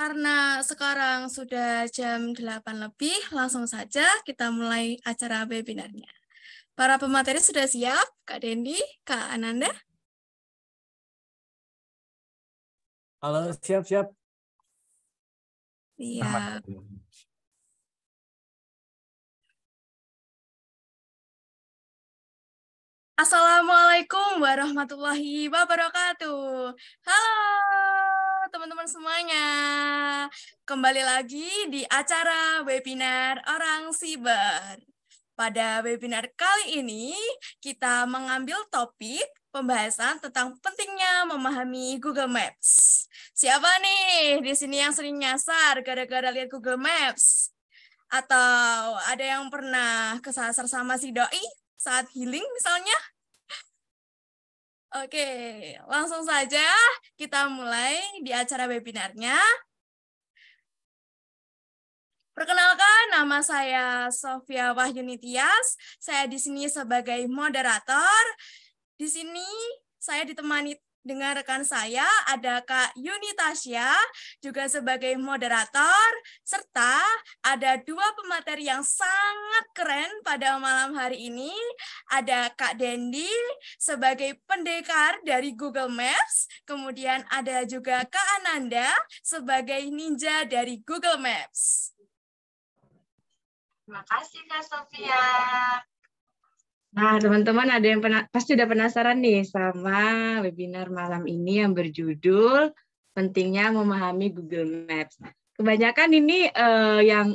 Karena sekarang sudah jam 8 lebih, langsung saja kita mulai acara webinarnya. Para pemateri sudah siap? Kak Dendi, Kak Ananda? Halo, siap-siap. Iya. Assalamualaikum warahmatullahi wabarakatuh. Halo teman-teman semuanya. Kembali lagi di acara webinar Orang Siber. Pada webinar kali ini, kita mengambil topik pembahasan tentang pentingnya memahami Google Maps. Siapa nih di sini yang sering nyasar gara-gara lihat Google Maps? Atau ada yang pernah kesasar sama si doi saat healing misalnya? Oke, langsung saja kita mulai di acara webinarnya. Perkenalkan, nama saya Sofia Wahyuni Tias. Saya di sini sebagai moderator. Di sini saya ditemani dengan rekan saya, ada Kak Yuni Tasya, juga sebagai moderator, serta ada dua pemateri yang sangat keren pada malam hari ini. Ada Kak Dendi sebagai pendekar dari Google Maps, kemudian ada juga Kak Ananda sebagai ninja dari Google Maps. Terima kasih Kak Sofia. Nah, teman-teman ada yang pasti udah penasaran nih sama webinar malam ini yang berjudul pentingnya memahami Google Maps. Kebanyakan ini yang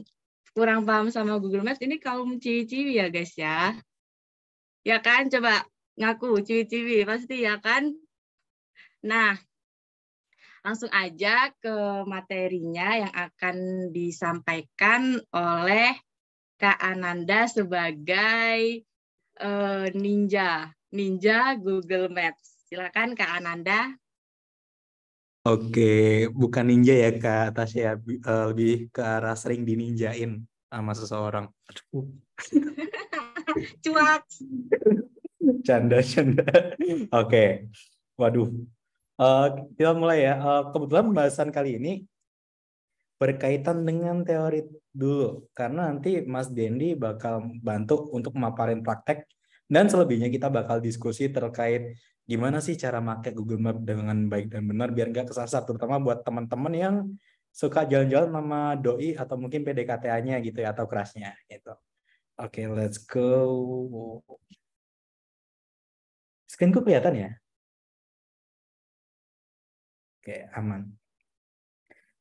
kurang paham sama Google Maps ini kaum ciwi-ciwi ya guys ya. Ya kan? Coba ngaku ciwi-ciwi pasti ya kan? Nah, langsung aja ke materinya yang akan disampaikan oleh Kak Ananda sebagai ninja Google Maps. Silakan Kak Ananda. Oke, bukan ninja ya Kak Tasya, lebih ke arah sering dininjain sama seseorang. Cuak. Canda. Oke, waduh. Kita mulai ya. Kebetulan pembahasan kali ini berkaitan dengan teori dulu, karena nanti Mas Dendi bakal bantu untuk memaparin praktek, dan selebihnya kita bakal diskusi terkait gimana sih cara pakai Google Map dengan baik dan benar biar nggak kesasar, terutama buat teman-teman yang suka jalan-jalan sama doi atau mungkin PDKT-nya gitu ya, atau kerasnya gitu. Oke, let's go. Screenku kelihatan ya? Oke, aman.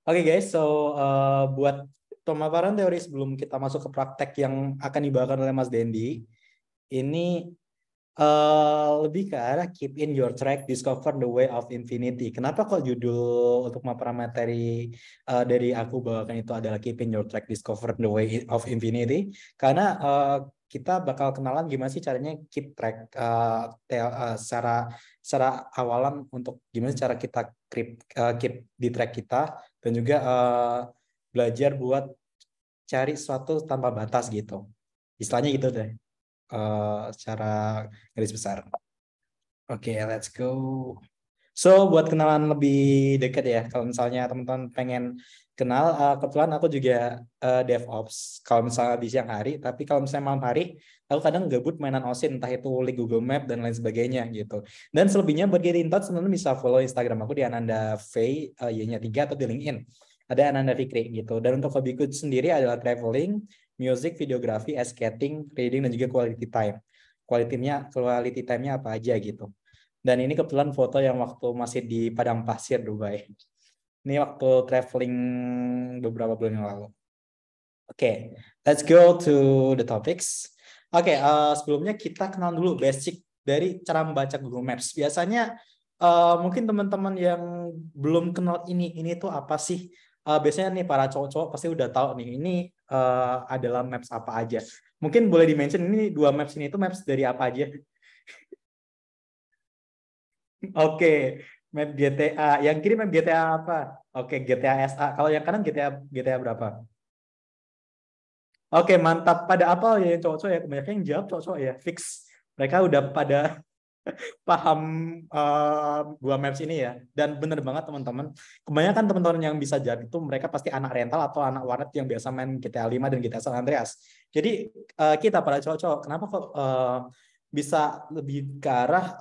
Oke guys, so buat pemaparan teori sebelum kita masuk ke praktek yang akan dibawakan oleh Mas Dendi, ini lebih ke arah keep in your track, discover the way of infinity. Kenapa kok judul untuk pemaparan materi dari aku bawakan itu adalah keep in your track, discover the way of infinity? Karena kita bakal kenalan gimana sih caranya keep track secara awalan untuk gimana cara kita keep di track kita, dan juga belajar buat cari sesuatu tanpa batas gitu. Istilahnya gitu deh, secara garis besar. Oke, let's go. So, buat kenalan lebih dekat ya, kalau misalnya teman-teman pengen kenal, kebetulan aku juga DevOps, kalau misalnya di siang hari, tapi kalau misalnya malam hari, aku kadang gabut mainan OSINT, entah itu link Google Map dan lain sebagainya gitu. Dan selebihnya buat get in touch, teman-teman bisa follow Instagram aku di Ananda V, Y-nya 3, atau di LinkedIn. Ada Ananda Fikri gitu. Dan untuk hobiku sendiri adalah traveling, music, videografi, skating, reading, dan juga quality time. Quality time-nya apa aja gitu. Dan ini kebetulan foto yang waktu masih di Padang Pasir, Dubai. Ini waktu traveling beberapa bulan yang lalu. Oke, let's go to the topics. Oke, sebelumnya kita kenal dulu basic dari cara membaca Google Maps. Biasanya mungkin teman-teman yang belum kenal ini tuh apa sih? Biasanya nih para cowok-cowok pasti udah tahu nih, ini adalah maps apa aja. Mungkin boleh di-mention ini dua maps ini tuh maps dari apa aja? Oke, map GTA. Yang kiri map GTA apa? Oke, GTA SA. Kalau yang kanan GTA berapa? Oke, mantap. Pada apa ya yang cowok-cowok ya? Kebanyakan yang jawab cowok-cowok ya. Fix. Mereka udah pada paham Google Maps ini ya. Dan bener banget teman-teman. Kebanyakan teman-teman yang bisa jawab itu mereka pasti anak rental atau anak warnet yang biasa main GTA 5 dan GTA San Andreas. Jadi kita para cowok-cowok, kenapa kok bisa lebih ke arah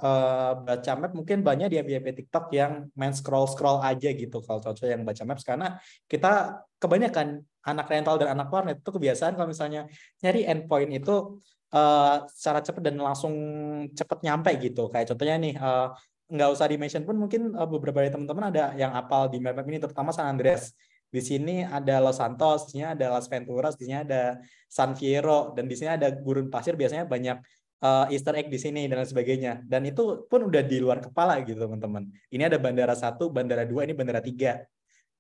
baca map, mungkin banyak di FYP TikTok yang main scroll-scroll aja gitu kalau cowok-cowok yang baca maps, karena kita kebanyakan anak rental dan anak warnet itu kebiasaan kalau misalnya nyari endpoint itu secara cepat dan langsung cepat nyampe gitu. Kayak contohnya nih, nggak usah di-mention pun mungkin beberapa dari teman-teman ada yang hafal di map ini, terutama San Andreas. Di sini ada Los Santos, di sini ada Las Venturas, di sini ada San Fierro, dan di sini ada gurun pasir, biasanya banyak Easter egg di sini dan lain sebagainya. Dan itu pun udah di luar kepala gitu teman-teman. Ini ada bandara 1, bandara 2, ini bandara 3.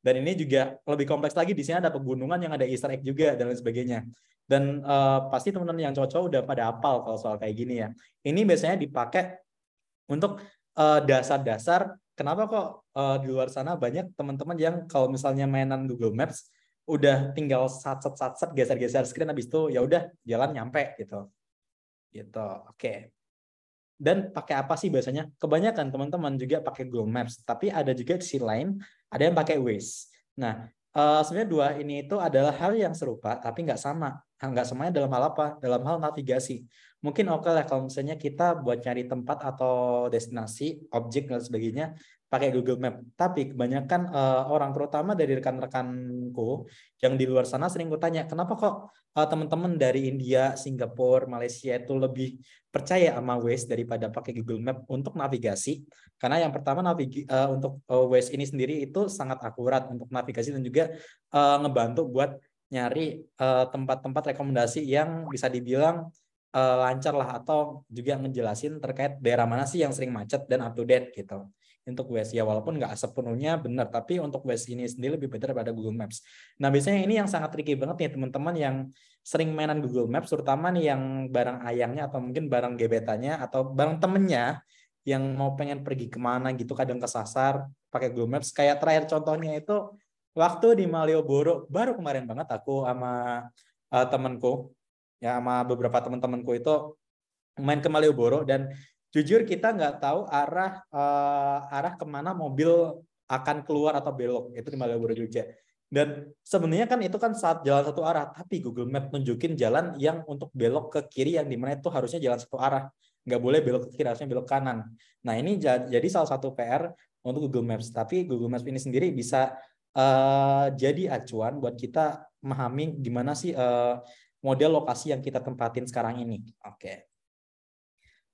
Dan ini juga lebih kompleks lagi, di sini ada pegunungan yang ada Easter egg juga dan lain sebagainya. Dan pasti teman-teman yang cocok udah pada hafal kalau soal kayak gini ya. Ini biasanya dipakai untuk dasar-dasar. Kenapa kok di luar sana banyak teman-teman yang kalau misalnya mainan Google Maps udah tinggal sat-sat geser-geser screen, habis itu ya udah jalan nyampe gitu. Gitu. Oke. Dan pakai apa sih biasanya? Kebanyakan teman-teman juga pakai Google Maps, tapi ada juga di sisi lain ada yang pakai Waze. Nah, sebenarnya dua ini itu adalah hal yang serupa tapi nggak sama. Nggak semuanya dalam hal apa? Dalam hal navigasi. Mungkin oke lah kalau misalnya kita buat nyari tempat atau destinasi, objek dan sebagainya pakai Google Map. Tapi kebanyakan orang, terutama dari rekan-rekanku yang di luar sana, sering kutanya, kenapa kok teman-teman dari India, Singapura, Malaysia itu lebih percaya sama Waze daripada pakai Google Map untuk navigasi? Karena yang pertama untuk Waze ini sendiri itu sangat akurat untuk navigasi dan juga ngebantu buat nyari tempat-tempat rekomendasi yang bisa dibilang lancar lah, atau juga ngejelasin terkait daerah mana sih yang sering macet dan up to date gitu. Untuk Waze ya, walaupun nggak sepenuhnya benar, tapi untuk Waze ini sendiri lebih better daripada Google Maps. Nah, biasanya ini yang sangat tricky banget nih teman-teman yang sering mainan Google Maps, terutama nih yang barang ayangnya atau mungkin barang gebetannya atau barang temennya yang mau pengen pergi kemana gitu, kadang kesasar pakai Google Maps. Kayak terakhir contohnya itu waktu di Malioboro, baru kemarin banget aku sama temanku, ya sama beberapa teman-temanku itu main ke Malioboro, dan jujur kita nggak tahu arah kemana mobil akan keluar atau belok, itu di Malioboro juga. Dan sebenarnya kan itu kan saat jalan satu arah, tapi Google Map nunjukin jalan yang untuk belok ke kiri, yang dimana itu harusnya jalan satu arah, nggak boleh belok ke kiri, harusnya belok kanan. Nah, ini jadi salah satu PR untuk Google Maps. Tapi Google Maps ini sendiri bisa jadi acuan buat kita memahami gimana sih model lokasi yang kita tempatin sekarang ini. Oke.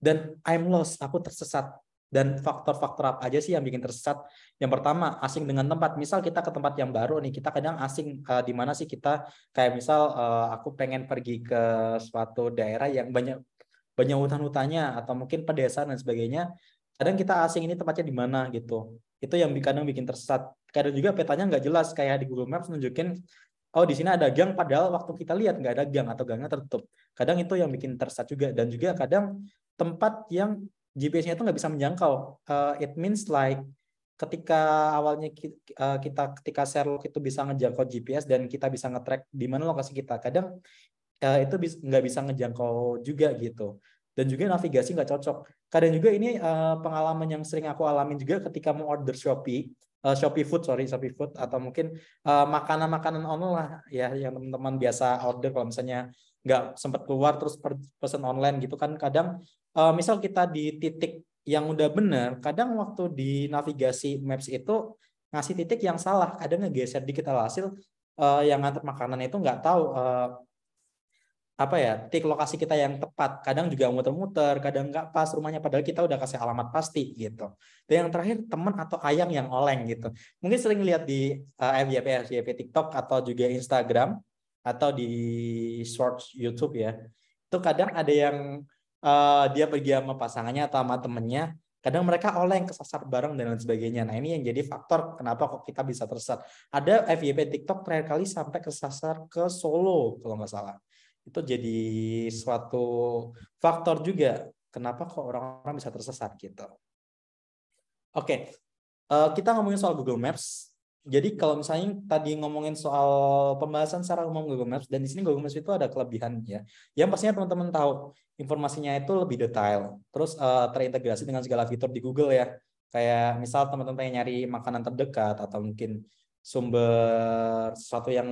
Dan I'm lost, aku tersesat. Dan faktor-faktor apa aja sih yang bikin tersesat? Yang pertama, asing dengan tempat. Misal kita ke tempat yang baru nih, kita kadang asing di mana sih kita, kayak misal aku pengen pergi ke suatu daerah yang banyak hutan-hutannya atau mungkin pedesaan dan sebagainya. Kadang kita asing ini tempatnya di mana gitu. Itu yang kadang bikin tersesat. Kadang juga petanya nggak jelas, kayak di Google Maps nunjukin oh di sini ada gang, padahal waktu kita lihat nggak ada gang atau gangnya tertutup. Kadang itu yang bikin tersesat juga. Dan juga kadang tempat yang GPS-nya itu nggak bisa menjangkau. It means like ketika awalnya ketika Sherlock itu bisa ngejangkau GPS dan kita bisa nge-track di mana lokasi kita, kadang itu nggak bisa ngejangkau juga gitu. Dan juga navigasi nggak cocok. Kadang juga ini pengalaman yang sering aku alamin juga ketika mau order Shopee Food atau mungkin makanan-makanan online lah ya, yang teman-teman biasa order kalau misalnya nggak sempat keluar terus pesan online gitu kan. Kadang misal kita di titik yang udah benar, kadang waktu di navigasi Maps itu ngasih titik yang salah, kadang ngegeser dikit, alhasil yang nganter makanan itu nggak tahu titik lokasi kita yang tepat. Kadang juga muter-muter, kadang nggak pas rumahnya, padahal kita udah kasih alamat pasti gitu. Dan yang terakhir, teman atau ayang yang oleng gitu. Mungkin sering lihat di FYP TikTok atau juga Instagram atau di shorts YouTube ya. Itu kadang ada yang dia pergi sama pasangannya atau sama temennya, kadang mereka oleng, kesasar bareng dan lain sebagainya. Nah, ini yang jadi faktor kenapa kok kita bisa tersesat. Ada FYP TikTok terakhir kali sampai kesasar ke Solo kalau nggak salah. Itu jadi suatu faktor juga kenapa kok orang-orang bisa tersesat gitu. Oke, kita ngomongin soal Google Maps. Jadi kalau misalnya tadi ngomongin soal pembahasan secara umum Google Maps, dan di sini Google Maps itu ada kelebihan ya. Yang pastinya teman-teman tahu informasinya itu lebih detail, terus terintegrasi dengan segala fitur di Google ya. Kayak misal teman-teman pengen nyari makanan terdekat atau mungkin sumber sesuatu yang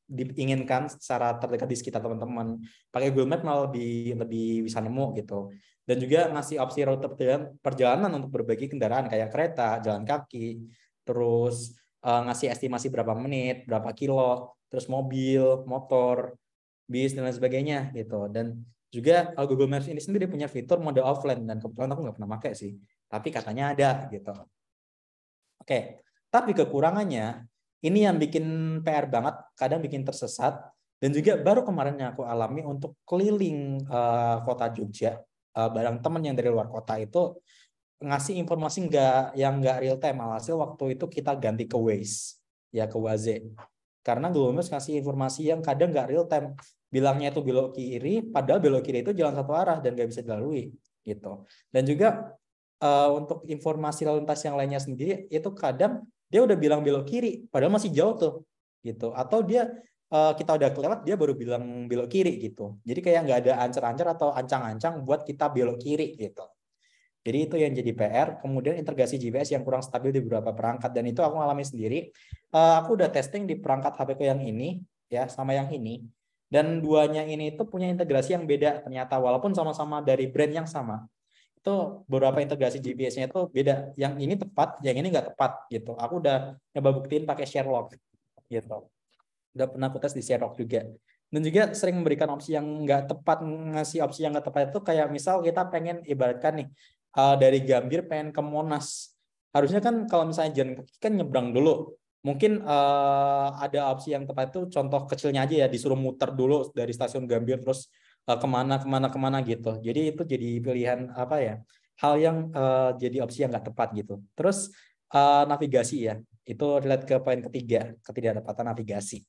diinginkan secara terdekat di sekitar teman-teman, pakai Google Maps malah lebih bisa nemu gitu. Dan juga ngasih opsi rute perjalanan untuk berbagai kendaraan kayak kereta, jalan kaki, terus ngasih estimasi berapa menit, berapa kilo, terus mobil, motor, bis, dan lain sebagainya gitu. Dan juga Google Maps ini sendiri punya fitur mode offline, dan kebetulan aku nggak pernah pakai sih, tapi katanya ada gitu. Oke, tapi kekurangannya ini yang bikin PR banget, kadang bikin tersesat, dan juga baru kemarin yang aku alami untuk keliling kota Jogja bareng teman yang dari luar kota itu ngasih informasi yang nggak real time. Alhasil waktu itu kita ganti ke Waze, ya ke Waze. Karena Google Maps ngasih informasi yang kadang nggak real time. Bilangnya itu belok kiri, padahal belok kiri itu jalan satu arah dan nggak bisa dilalui gitu. Dan juga untuk informasi lalu lintas yang lainnya sendiri itu kadang dia udah bilang belok kiri, padahal masih jauh tuh gitu. Atau dia kita udah kelewat, dia baru bilang belok kiri gitu. Jadi kayak nggak ada ancer-ancer atau ancang-ancang buat kita belok kiri gitu. Jadi itu yang jadi PR. Kemudian integrasi GPS yang kurang stabil di beberapa perangkat, dan itu aku alami sendiri. Aku udah testing di perangkat HP ku yang ini ya sama yang ini, dan duanya ini itu punya integrasi yang beda ternyata, walaupun sama-sama dari brand yang sama. Itu beberapa integrasi GPS-nya itu beda. Yang ini tepat, yang ini nggak tepat gitu. Aku udah nyoba buktiin pakai Sherlock gitu. Udah pernah aku tes di Sherlock juga. Dan juga sering memberikan opsi yang nggak tepat, ngasih opsi yang nggak tepat itu kayak misal kita pengen ibaratkan nih dari Gambir pengen ke Monas. Harusnya kan kalau misalnya jalan kaki kan nyebrang dulu. Mungkin ada opsi yang tepat itu contoh kecilnya aja ya, disuruh muter dulu dari stasiun Gambir terus kemana gitu. Jadi itu jadi pilihan apa ya? Hal yang jadi opsi yang nggak tepat gitu. Terus navigasi ya, itu relate ke poin ketiga, ketidakdapatan navigasi.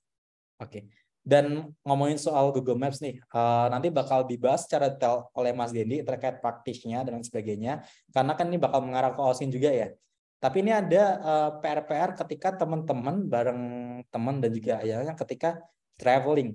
Oke. Dan ngomongin soal Google Maps nih, nanti bakal dibahas secara detail oleh Mas Dendi terkait praktisnya dan sebagainya, karena kan ini bakal mengarah ke OSIN juga ya. Tapi ini ada PR-PR ketika teman-teman bareng teman dan juga ayahnya ketika traveling.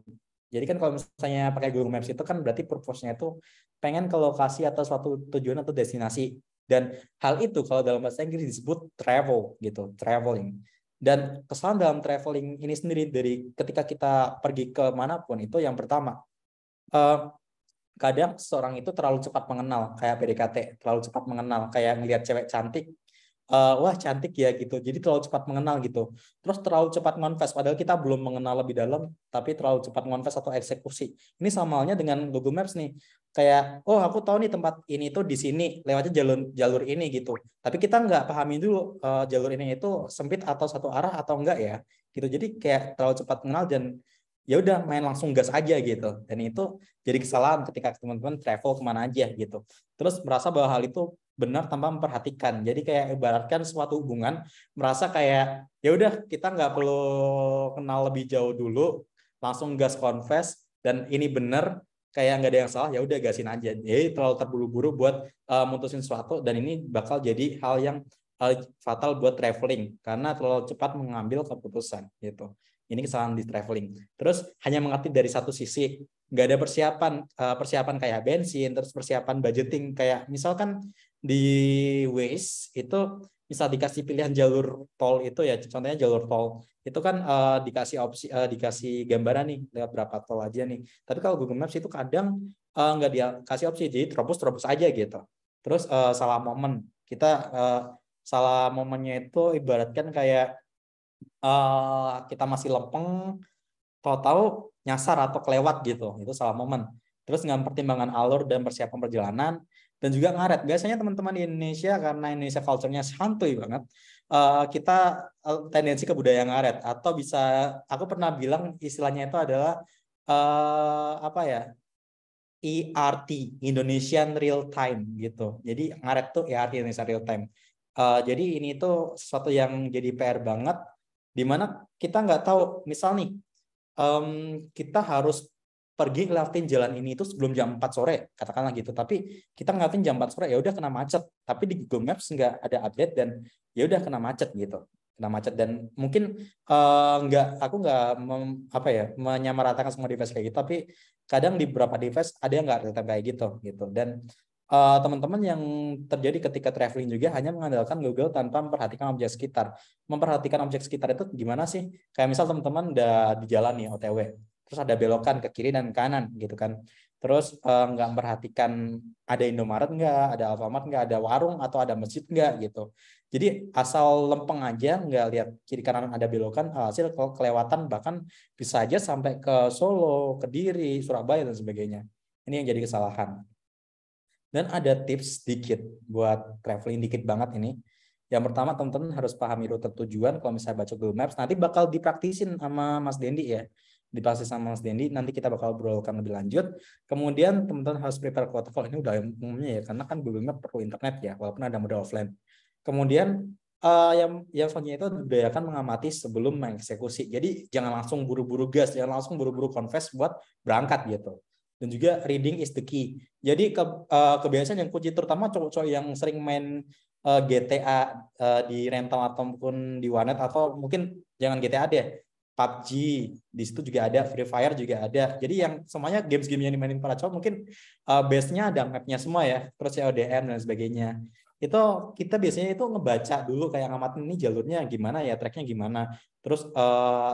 Jadi kan kalau misalnya pakai Google Maps itu kan berarti purpose-nya itu pengen ke lokasi atau suatu tujuan atau destinasi. Dan hal itu kalau dalam bahasa Inggris disebut travel gitu, traveling. Dan kesalahan dalam traveling ini sendiri dari ketika kita pergi ke manapun itu yang pertama, kadang seorang itu terlalu cepat mengenal, kayak PDKT, terlalu cepat mengenal, kayak ngelihat cewek cantik, wah cantik ya gitu, jadi terlalu cepat mengenal gitu. Terus terlalu cepat ngonfes, padahal kita belum mengenal lebih dalam, tapi terlalu cepat ngonfes atau eksekusi. Ini sama halnya dengan Google Maps nih, kayak oh aku tahu nih tempat ini tuh di sini, lewatnya jalur ini gitu. Tapi kita nggak pahami dulu jalur ini itu sempit atau satu arah atau enggak ya, gitu. Jadi kayak terlalu cepat mengenal dan ya udah main langsung gas aja gitu. Dan itu jadi kesalahan ketika teman-teman travel kemana aja gitu. Terus merasa bahwa hal itu benar tanpa memperhatikan. Jadi kayak ibaratkan suatu hubungan merasa kayak ya udah kita nggak perlu kenal lebih jauh dulu, langsung gas confess dan ini benar, kayak nggak ada yang salah, ya udah gasin aja. Jadi terlalu terburu-buru buat mutusin sesuatu, dan ini bakal jadi hal yang fatal buat traveling karena terlalu cepat mengambil keputusan gitu. Ini kesalahan di traveling. Terus hanya mengerti dari satu sisi, nggak ada persiapan kayak bensin, terus persiapan budgeting kayak misalkan di Waze itu misal dikasih pilihan jalur tol itu ya, contohnya jalur tol itu kan dikasih opsi, dikasih gambaran nih lewat berapa tol aja nih. Tapi kalau Google Maps itu kadang nggak dia kasih opsi, jadi terobos aja gitu. Terus salah momen, kita salah momennya itu ibaratkan kayak kita masih lempeng, tahu-tahu nyasar atau kelewat gitu, itu salah momen. Terus dengan pertimbangan alur dan persiapan perjalanan, dan juga ngaret. Biasanya teman-teman di Indonesia, karena Indonesia culture-nya santuy banget, kita tendensi ke budaya ngaret, atau bisa, aku pernah bilang istilahnya itu adalah apa ya, ERT, Indonesian Real Time gitu. Jadi ngaret tuh ERT, Indonesia Real Time. Jadi ini tuh sesuatu yang jadi PR banget, dimana kita nggak tahu, misal nih kita harus pergi ngelewatin jalan ini itu sebelum jam 4 sore katakanlah gitu, tapi kita ngelewatin jam 4 sore ya udah kena macet, tapi di Google Maps nggak ada update dan ya udah kena macet gitu. kena macet. Dan mungkin aku nggak menyamaratakan semua device kayak gitu, tapi kadang di beberapa device ada yang nggak tetap kayak gitu. Dan teman-teman yang terjadi ketika traveling juga hanya mengandalkan Google tanpa memperhatikan objek sekitar. Memperhatikan objek sekitar itu gimana sih? Kayak misal teman-teman udah di jalan nih OTW, terus ada belokan ke kiri dan kanan gitu kan. Terus nggak memperhatikan ada Indomaret nggak, ada Alfamart nggak, ada warung atau ada masjid nggak gitu. Jadi asal lempeng aja, nggak lihat kiri kanan ada belokan, hasil kelewatan, bahkan bisa aja sampai ke Solo, Kediri, Surabaya dan sebagainya. Ini yang jadi kesalahan. Dan ada tips dikit buat traveling, dikit banget ini. Yang pertama, teman-teman harus pahami rute tujuan. Kalau misalnya baca Google Maps, nanti bakal dipraktisin sama Mas Dendi ya. Dipraktis sama Mas Dendi, nanti kita bakal obrolkan lebih lanjut. Kemudian teman-teman harus prepare kuota. Kalau ini udah umumnya ya, karena kan Google Maps perlu internet ya, walaupun ada mode offline. Kemudian yang selanjutnya itu diudayakan mengamati sebelum mengeksekusi. Jadi jangan langsung buru-buru gas, jangan langsung buru-buru confess buat berangkat gitu. Dan juga reading is the key. Jadi kebiasaan yang kunci, terutama cowok-cowok yang sering main GTA di rental ataupun di warnet, atau mungkin jangan GTA deh, PUBG di situ juga ada, Free Fire juga ada. Jadi yang semuanya games-game yang dimainin para cowok mungkin base-nya ada map-nya semua ya, terus CODM dan sebagainya. Itu kita biasanya itu ngebaca dulu, kayak ngamatin ini jalurnya gimana ya, tracknya gimana, terus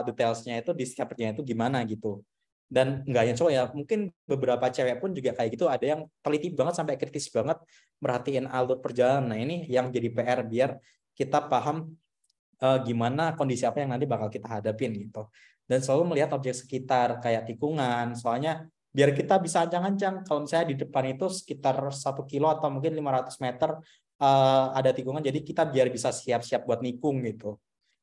detailsnya itu di scapernya itu gimana gitu. Dan nggak hanya cowok ya, mungkin beberapa cewek pun juga kayak gitu, ada yang teliti banget sampai kritis banget merhatiin alur perjalanan. Nah ini yang jadi PR biar kita paham gimana kondisi apa yang nanti bakal kita hadapin gitu. Dan selalu melihat objek sekitar kayak tikungan, soalnya biar kita bisa ancang-ancang kalau misalnya di depan itu sekitar 1 kilo atau mungkin 500 meter ada tikungan, jadi kita biar bisa siap-siap buat nikung gitu.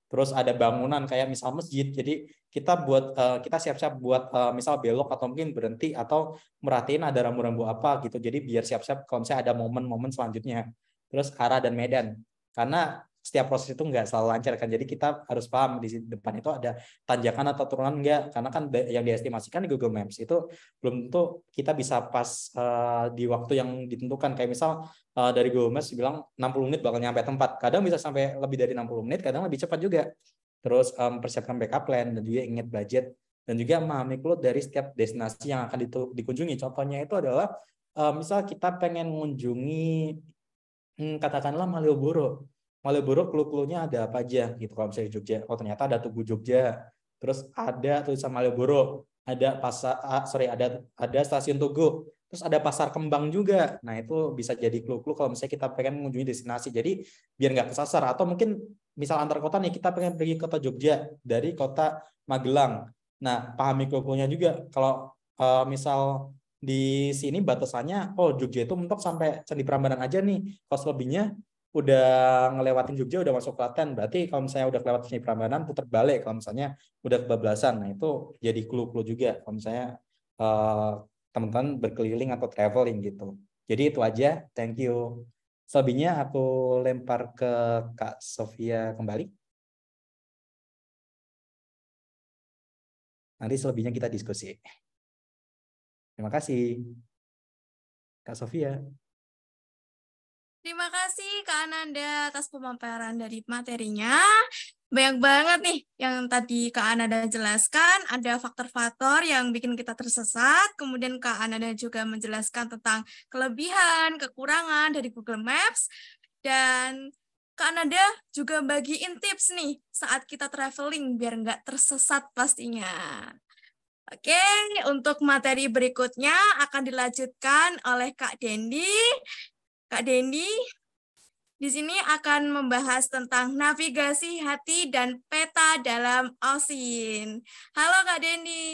Terus ada bangunan kayak misal masjid, jadi kita siap-siap buat misal belok atau mungkin berhenti atau merhatiin ada rambu-rambu apa gitu, jadi biar siap-siap kalau misalnya ada momen-momen selanjutnya. Terus arah dan medan, karena setiap proses itu nggak selalu lancar kan, jadi kita harus paham di depan itu ada tanjakan atau turunan nggak, karena kan yang diestimasikan di Google Maps itu belum tentu kita bisa pas di waktu yang ditentukan. Kayak misal dari Google Maps bilang 60 menit bakal nyampe tempat, kadang bisa sampai lebih dari 60 menit, kadang lebih cepat juga. Terus persiapkan backup plan dan juga ingat budget, dan juga memahami clue dari setiap destinasi yang akan dikunjungi. Contohnya itu adalah misal kita pengen mengunjungi katakanlah Malioboro. Malioboro clue-cluenya ada apa aja gitu. Kalau misalnya di Jogja, oh ternyata ada Tugu Jogja, terus ada tulisan Malioboro, ada ada stasiun Tugu, terus ada Pasar Kembang juga. Nah itu bisa jadi clue-clue kalau misalnya kita pengen mengunjungi destinasi. Jadi biar nggak kesasar. Atau mungkin misal antar kota nih, kita pengen pergi ke kota Jogja dari kota Magelang. Nah pahami clue-cluenya juga. Kalau misal di sini batasannya, oh Jogja itu mentok sampai Candi Prambanan aja nih. Kalau selebihnya udah ngelewatin Jogja, udah masuk Klaten, berarti kalau misalnya udah kelewat Candi Prambanan putar balik kalau misalnya udah kebablasan. Nah itu jadi clue-clue juga kalau misalnya teman-teman berkeliling atau traveling gitu. Jadi itu aja, thank you. Selebihnya aku lempar ke Kak Sofia kembali. Nanti selebihnya kita diskusi. Terima kasih Kak Sofia. Terima kasih Kak Ananda atas pemaparan dari materinya. Banyak banget nih yang tadi Kak Ananda jelaskan, ada faktor-faktor yang bikin kita tersesat, kemudian Kak Ananda juga menjelaskan tentang kelebihan, kekurangan dari Google Maps, dan Kak Ananda juga bagiin tips nih saat kita traveling biar nggak tersesat pastinya. Oke, untuk materi berikutnya akan dilanjutkan oleh Kak Dendi. Kak Dendi di sini akan membahas tentang navigasi hati dan peta dalam OSIN. Halo Kak Dendi.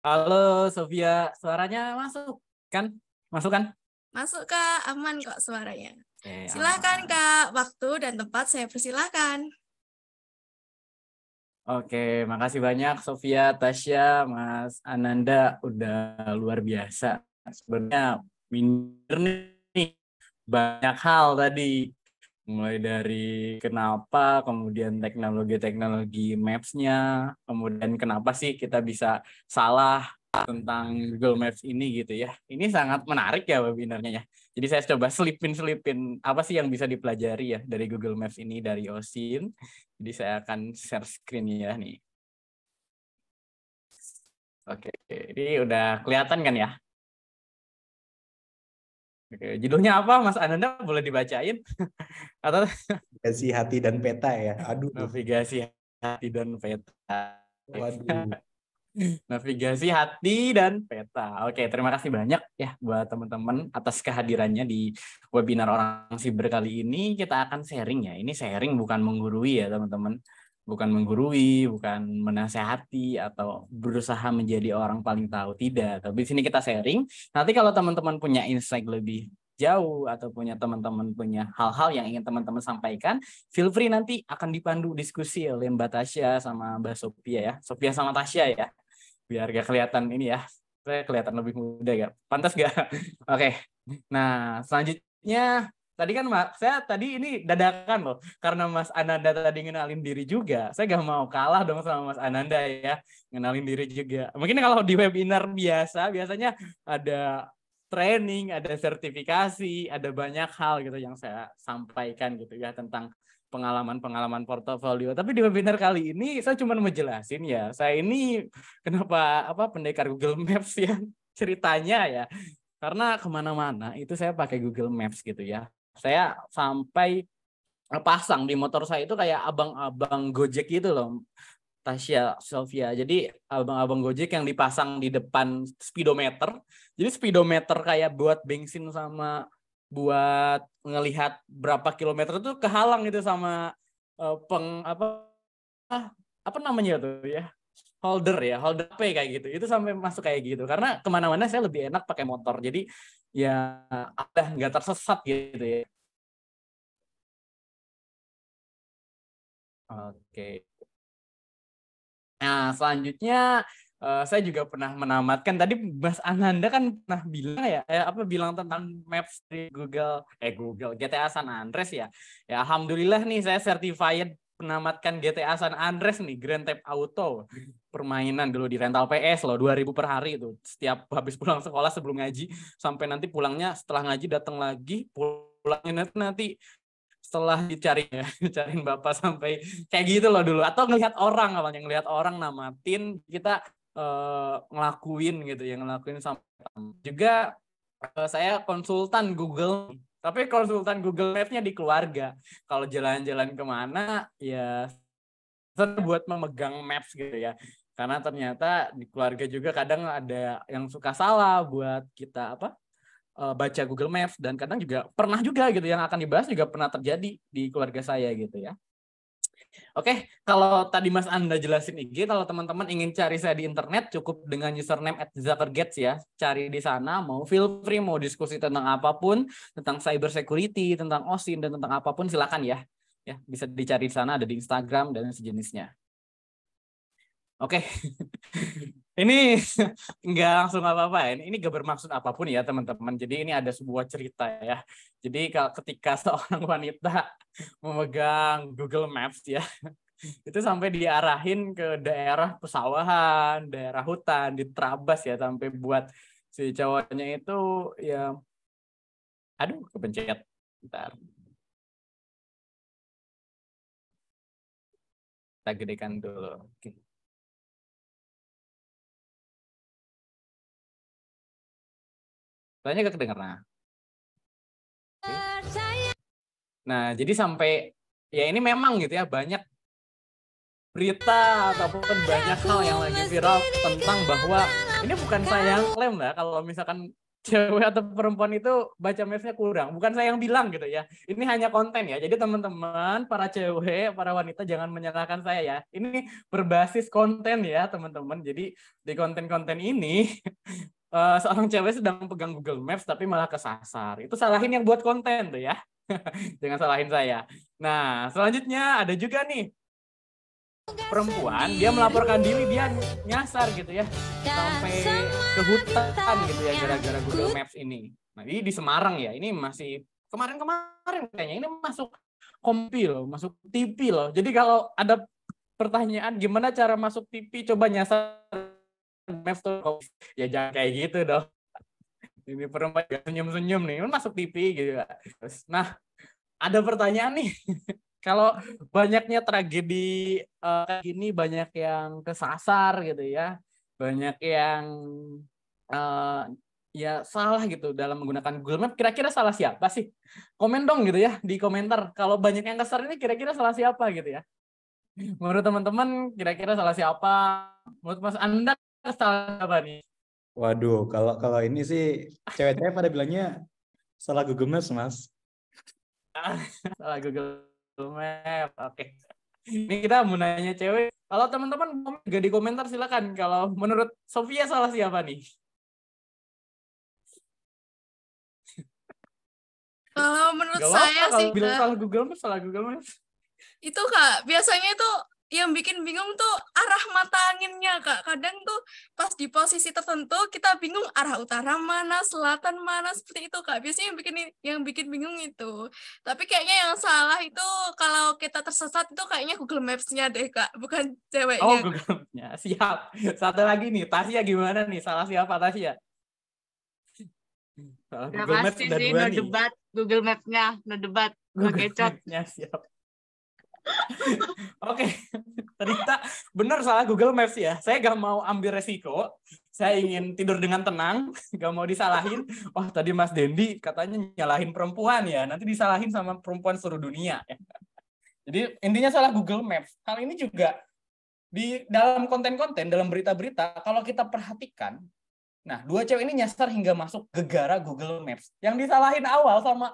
Halo Sofia, suaranya masuk kan? Masuk kan? Masuk Kak, aman kok suaranya. Oke, Silahkan aman. Kak, waktu dan tempat saya persilahkan. Oke, makasih banyak Sofia, Tasya, Mas Ananda, udah luar biasa. Sebenarnya minder nih, banyak hal tadi. Mulai dari kenapa, kemudian teknologi-teknologi maps-nya, kemudian kenapa sih kita bisa salah tentang Google Maps ini gitu ya. Ini sangat menarik ya webinarnya ya. Jadi saya coba selipin apa sih yang bisa dipelajari ya dari Google Maps ini dari Osin. Jadi saya akan share screen ya nih. Oke, ini udah kelihatan kan ya? Oke, judulnya apa Mas Ananda, boleh dibacain? Atau Navigasi hati dan peta ya. Aduh. navigasi hati dan peta. Waduh. Navigasi hati dan peta. Oke, terima kasih banyak ya buat teman-teman atas kehadirannya di webinar Orang Siber kali ini. Kita akan sharing ya. Ini sharing bukan menggurui ya teman-teman. Bukan menggurui, bukan menasehati atau berusaha menjadi orang paling tahu, tidak. Tapi di sini kita sharing. Nanti kalau teman-teman punya insight lebih jauh atau teman-teman punya hal-hal yang ingin teman-teman sampaikan, feel free, nanti akan dipandu diskusi oleh Mbak Tasya sama Mbak Sophia ya. Sophia sama Tasya ya. Biar gak kelihatan ini ya. Saya kelihatan lebih muda gak? Pantas gak? Oke. Nah, selanjutnya tadi kan saya tadi ini dadakan loh, karena Mas Ananda tadi ngenalin diri juga. Saya gak mau kalah dong sama Mas Ananda ya, ngenalin diri juga. Mungkin kalau di webinar biasanya ada training, ada sertifikasi, ada banyak hal gitu yang saya sampaikan gitu ya tentang pengalaman portofolio. Tapi di webinar kali ini saya cuma mau jelasin ya, saya ini kenapa pendekar Google Maps ya ceritanya ya. Karena kemana-mana itu saya pakai Google Maps gitu ya. Saya sampai pasang di motor saya itu kayak abang-abang Gojek gitu loh, Tasya, Sofia. Jadi abang-abang Gojek yang dipasang di depan speedometer. Jadi speedometer kayak buat bensin sama buat ngelihat berapa kilometer itu kehalang itu sama apa namanya tuh ya, holder HP kayak gitu. Itu sampai masuk kayak gitu. Karena kemana-mana saya lebih enak pakai motor. Jadi ya ada nggak tersesat gitu ya. Oke. Nah, selanjutnya saya juga pernah menamatkan, tadi Mas Ananda kan pernah bilang ya, bilang tentang Maps di Google GTA San Andreas ya. Ya alhamdulillah nih saya certified menamatkan GTA San Andreas nih, Grand Theft Auto. Permainan dulu di rental PS loh, 2.000 per hari itu. Setiap habis pulang sekolah sebelum ngaji, sampai nanti pulangnya setelah ngaji datang lagi, pulangnya nanti setelah dicariin bapak sampai kayak gitu loh dulu. Atau ngelihat orang namatin, kita ngelakuin gitu ya, sampai juga saya konsultan Google, tapi konsultan Google Maps-nya di keluarga. Kalau jalan-jalan kemana ya saya buat memegang maps gitu ya, karena ternyata di keluarga juga kadang ada yang suka salah buat kita baca Google Maps, dan kadang juga pernah juga gitu yang akan dibahas juga pernah terjadi di keluarga saya gitu ya. Oke, kalau tadi Mas Anda jelasin IG, kalau teman-teman ingin cari saya di internet cukup dengan username @zuckergets ya. Cari di sana, mau feel free, mau diskusi tentang apapun, tentang cyber security, tentang OSIN, dan tentang apapun silakan ya. Ya, bisa dicari di sana, ada di Instagram dan sejenisnya. Oke. Ini nggak langsung apa-apa ya. Ini nggak bermaksud apapun ya teman-teman. Jadi ini ada sebuah cerita ya. Jadi ketika seorang wanita memegang Google Maps ya, itu sampai diarahin ke daerah pesawahan, daerah hutan, diterabas ya, sampai buat si cowoknya itu ya, aduh kepencet. Bentar. Kita gedekan dulu. Oke. Soalnya gak kedengeran. Nah, jadi sampai ya ini memang gitu ya, banyak berita ataupun banyak hal yang lagi viral tentang bahwa ini bukan saya yang klaim lah, kalau misalkan cewek atau perempuan itu baca Maps-nya kurang. Bukan saya yang bilang gitu ya. Ini hanya konten ya. Jadi teman-teman, para cewek, para wanita jangan menyalahkan saya ya. Ini berbasis konten ya teman-teman. Jadi di konten-konten ini seorang cewek sedang pegang Google Maps tapi malah kesasar. Itu salahin yang buat konten tuh ya. Jangan salahin saya. Nah, selanjutnya ada juga nih perempuan, dia melaporkan diri, dia nyasar gitu ya, sampai ke hutan gitu ya gara-gara Google Maps ini. Nah, ini di Semarang ya. Ini masih kemarin kayaknya, ini masuk Kompi loh, masuk TV loh. Jadi kalau ada pertanyaan gimana cara masuk TV, coba nyasar Maps tuh ya jangan kayak gitu dong. Ini perempuan senyum-senyum nih, masuk TV gitu. Nah, ada pertanyaan nih. Kalau banyaknya tragedi kayak gini, banyak yang kesasar gitu ya, banyak yang ya salah gitu dalam menggunakan Google Map, kira-kira salah siapa sih? Komen dong gitu ya di komentar. Kalau banyak yang kasar ini kira-kira salah siapa gitu ya? Menurut teman-teman kira-kira salah siapa? Menurut Mas Anda salah siapa nih? Waduh, kalau ini sih cewek-cewek pada bilangnya salah Google Maps, Mas. Salah Google Map. Oke. Ini kita mau nanya cewek. Kalau teman-teman juga di komentar silakan. Kalau menurut Sofia salah siapa nih? Kalau menurut Gak saya apa-apa sih kalau bilang salah Google Maps, salah Google Maps. itu Kak, biasanya itu yang bikin bingung tuh arah mata anginnya Kak. Kadang tuh pas di posisi tertentu kita bingung arah utara mana, selatan mana, seperti itu Kak. Biasanya yang bikin bingung itu. Tapi kayaknya yang salah itu kalau kita tersesat itu kayaknya Google Maps-nya deh Kak, bukan Oh, ceweknya. Google Maps-nya. Siap. Satu lagi nih, Tasya gimana nih? Salah siapa Tasya? Salah Udah Google Maps pasti udah sih, dua no nih. debat. Google Maps-nya, no debat. Google Pakai cat. Maps-nya siap. Oke, ternyata benar salah Google Maps ya. Saya gak mau ambil resiko. Saya ingin tidur dengan tenang, gak mau disalahin. Oh, tadi Mas Dendi katanya nyalahin perempuan ya. Nanti disalahin sama perempuan seluruh dunia. Jadi intinya salah Google Maps. Hal ini juga di dalam konten-konten, dalam berita-berita, kalau kita perhatikan, nah, dua cewek ini nyasar hingga masuk gegara Google Maps. Yang disalahin awal sama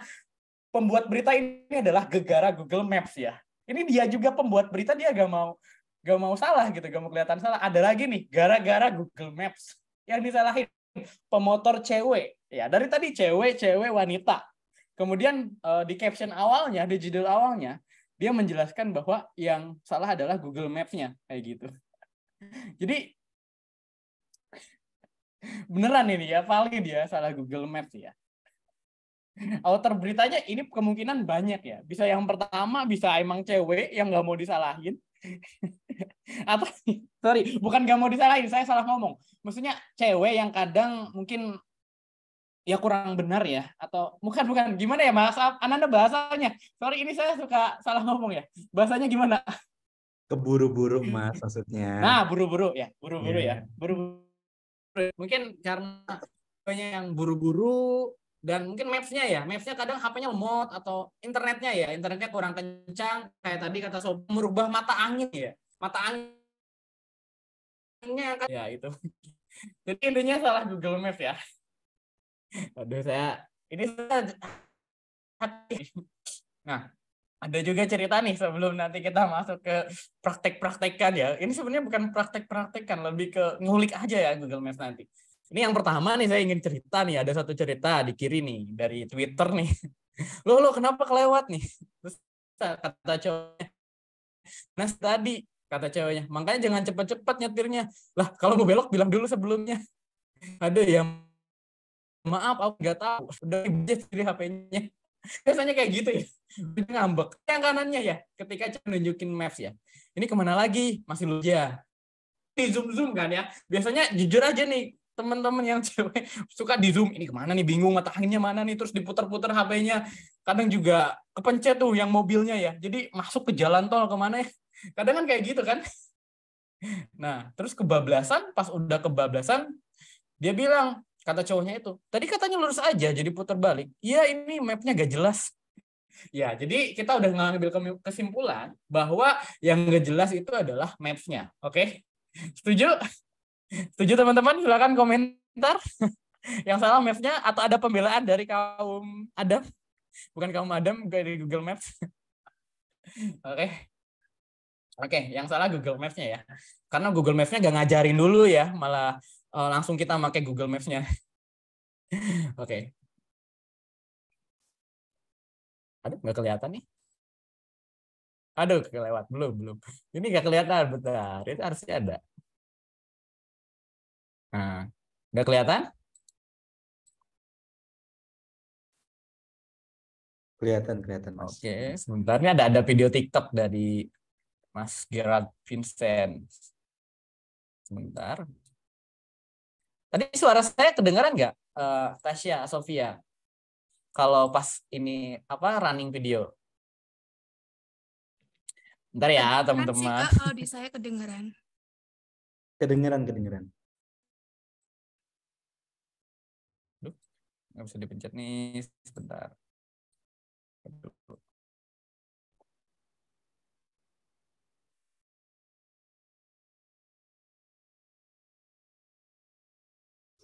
pembuat berita ini adalah gegara Google Maps ya. Ini dia juga pembuat berita, dia gak mau salah gitu, gak mau kelihatan salah. Ada lagi nih, gara-gara Google Maps yang disalahin pemotor cewek. Ya, dari tadi cewek, wanita. Kemudian di caption awalnya, di judul awalnya, dia menjelaskan bahwa yang salah adalah Google Maps-nya kayak gitu. Jadi beneran ini ya, valid ya salah Google Maps ya. Author beritanya ini kemungkinan banyak ya. Bisa yang pertama, bisa emang cewek yang nggak mau disalahin. Atau, sorry, bukan nggak mau disalahin, saya salah ngomong. Maksudnya cewek yang kadang mungkin ya kurang benar ya. Atau bukan, gimana ya Mas Ananda bahasanya? Sorry, ini saya suka salah ngomong ya. Bahasanya gimana? Keburu-buru, Mas, maksudnya. Nah, buru-buru ya. Buru-buru Yeah. ya. Buru-buru. Mungkin karena yang buru-buru, dan mungkin Maps-nya kadang HP-nya lemot atau internetnya kurang kencang, kayak tadi kata Sob, merubah mata angin ya. Mata anginnya kan ya itu. Jadi intinya salah Google Maps ya. Aduh, ini saya nah, ada juga cerita nih sebelum nanti kita masuk ke praktek-praktekan ya. Ini sebenarnya bukan praktek-praktekan, lebih ke ngulik aja ya Google Maps nanti. Ini yang pertama nih, saya ingin cerita nih, ada satu cerita di kiri nih dari Twitter nih. Lo kenapa kelewat nih? Terus kata cowoknya, nah tadi kata ceweknya, makanya jangan cepat-cepat nyetirnya. Lah kalau mau belok bilang dulu sebelumnya. Ada yang maaf aku nggak tahu, udah budget di HP-nya. Biasanya kayak gitu ya, ngambek. Yang kanannya ya, ketika nunjukin maps ya, ini kemana lagi? Masih lu ya. Di zoom kan ya. Biasanya jujur aja nih, teman-teman yang cewek suka di zoom, ini kemana nih, bingung mata anginnya mana nih, terus diputar-putar HP-nya. Kadang juga kepencet tuh yang mobilnya ya, jadi masuk ke jalan tol kemana ya. Kadang kan kayak gitu kan. Nah, terus kebablasan, pas udah kebablasan, dia bilang, kata cowoknya itu, tadi katanya lurus aja, jadi putar balik. Iya, ini mapnya gak jelas. Ya, jadi kita udah ngambil kesimpulan bahwa yang gak jelas itu adalah maps-nya. Oke? Setuju? Setuju teman-teman? Silakan komentar. Yang salah maps-nya atau ada pembelaan dari kaum Adam? Bukan kaum Adam, dari Google Maps. Oke, yang salah Google Maps-nya ya. Karena Google Maps-nya nggak ngajarin dulu ya, malah langsung kita pakai Google Maps-nya. Oke. Aduh, nggak kelihatan nih. Aduh, kelewat. Belum. Ini nggak kelihatan, bentar. Itu harusnya ada. Nah, nggak kelihatan? Kelihatan, Mas. Oke, sebentar. Ini ada video TikTok dari Mas Gerard Vincent. Sebentar. Tadi suara saya kedengaran nggak, Tasya, Sofia? Kalau pas ini running video. Bentar ya, Kedengeran sih, teman-teman. Kak, kalau di saya kedengeran. Kedengeran. Aduh, nggak bisa dipencet nih, sebentar. Aduh.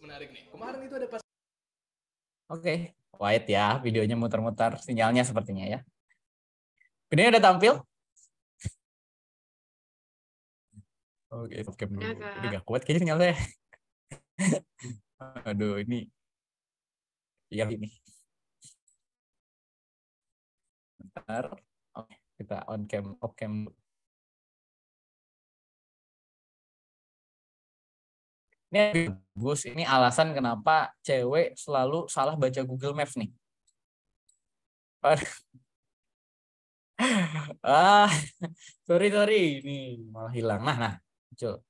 Menarik nih. Kemarin itu ada pas. Oke, wait ya, videonya muter-muter, sinyalnya sepertinya ya. Videonya udah tampil? Oke, oke dulu. Ya, Kak. Udah gak kuat kayaknya sinyal saya. Aduh, ini. Iya ini. Bentar. Oke, kita on cam, off cam. Ini bagus. Ini alasan kenapa cewek selalu salah baca Google Maps nih. Sorry. Ini malah hilang. Nah, muncul.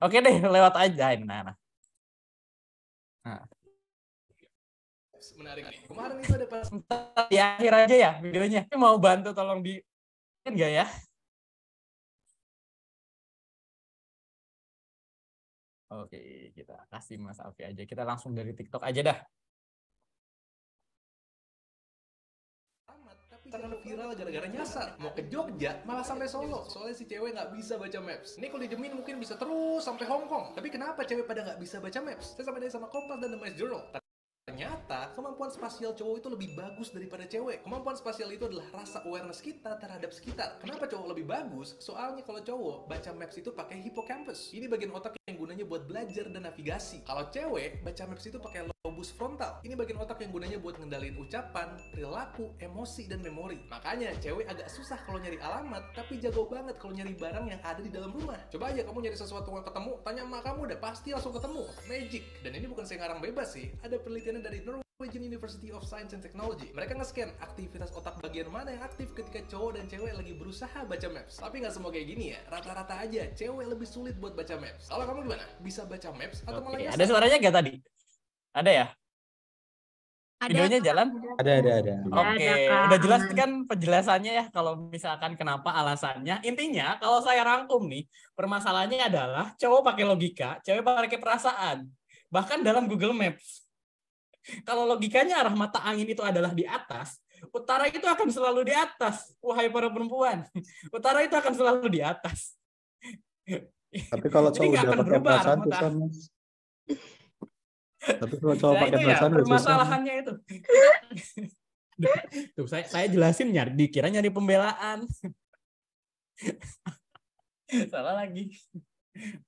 Oke deh, lewat aja. Nah. Menarik nih. Kemarin itu ada pas. Di akhir aja ya videonya. Ini mau bantu tolong di enggak ya? Oke, kita kasih Mas Alfi aja. Kita langsung dari TikTok aja dah. Tapi terlalu viral gara-gara nyasar. Mau ke Jogja, malah sampai Solo. Soalnya si cewek nggak bisa baca maps. Ini kalau didemin mungkin bisa terus sampai Hong Kong. Tapi kenapa cewek pada nggak bisa baca maps? Saya sampai dari sama Kompas dan The Maps Journal. Ternyata kemampuan spasial cowok itu lebih bagus daripada cewek. Kemampuan spasial itu adalah rasa awareness kita terhadap sekitar. Kenapa cowok lebih bagus? Soalnya kalau cowok baca maps itu pakai hippocampus. Ini bagian otak yang gunanya buat belajar dan navigasi. Kalau cewek baca maps itu pakai lobus frontal. Ini bagian otak yang gunanya buat ngendalin ucapan, perilaku, emosi, dan memori. Makanya cewek agak susah kalau nyari alamat, tapi jago banget kalau nyari barang yang ada di dalam rumah. Coba aja kamu nyari sesuatu nggak ketemu, tanya emak kamu udah pasti langsung ketemu. Magic. Dan ini bukan saya ngarang bebas sih. Ada penelitian dari Norwegian University of Science and Technology. Mereka nge-scan aktivitas otak bagian mana yang aktif ketika cowok dan cewek lagi berusaha baca maps. Tapi nggak semua kayak gini ya. Rata-rata aja cewek lebih sulit buat baca maps. Kalau kamu gimana? Bisa baca maps atau malah Oke, nyasar? ada suaranya nggak tadi? Ada ya? Videonya jalan? Ada. Oke, ada, Kak. udah jelas kan penjelasannya ya kalau misalkan kenapa alasannya. Intinya kalau saya rangkum nih, permasalahannya adalah cowok pakai logika, cewek pakai perasaan. Bahkan dalam Google Maps. Kalau logikanya arah mata angin itu adalah di atas, utara itu akan selalu di atas. Wahai para perempuan, utara itu akan selalu di atas. Tapi kalau Jadi cowok nggak udah akan pakai berubah perasaan arah mata. susah, Mas. Tapi kalau cowok Nah, pakai itu ya perasaan udah susah. permasalahannya itu. Tuh, saya jelasin dikira nyari pembelaan. Salah lagi.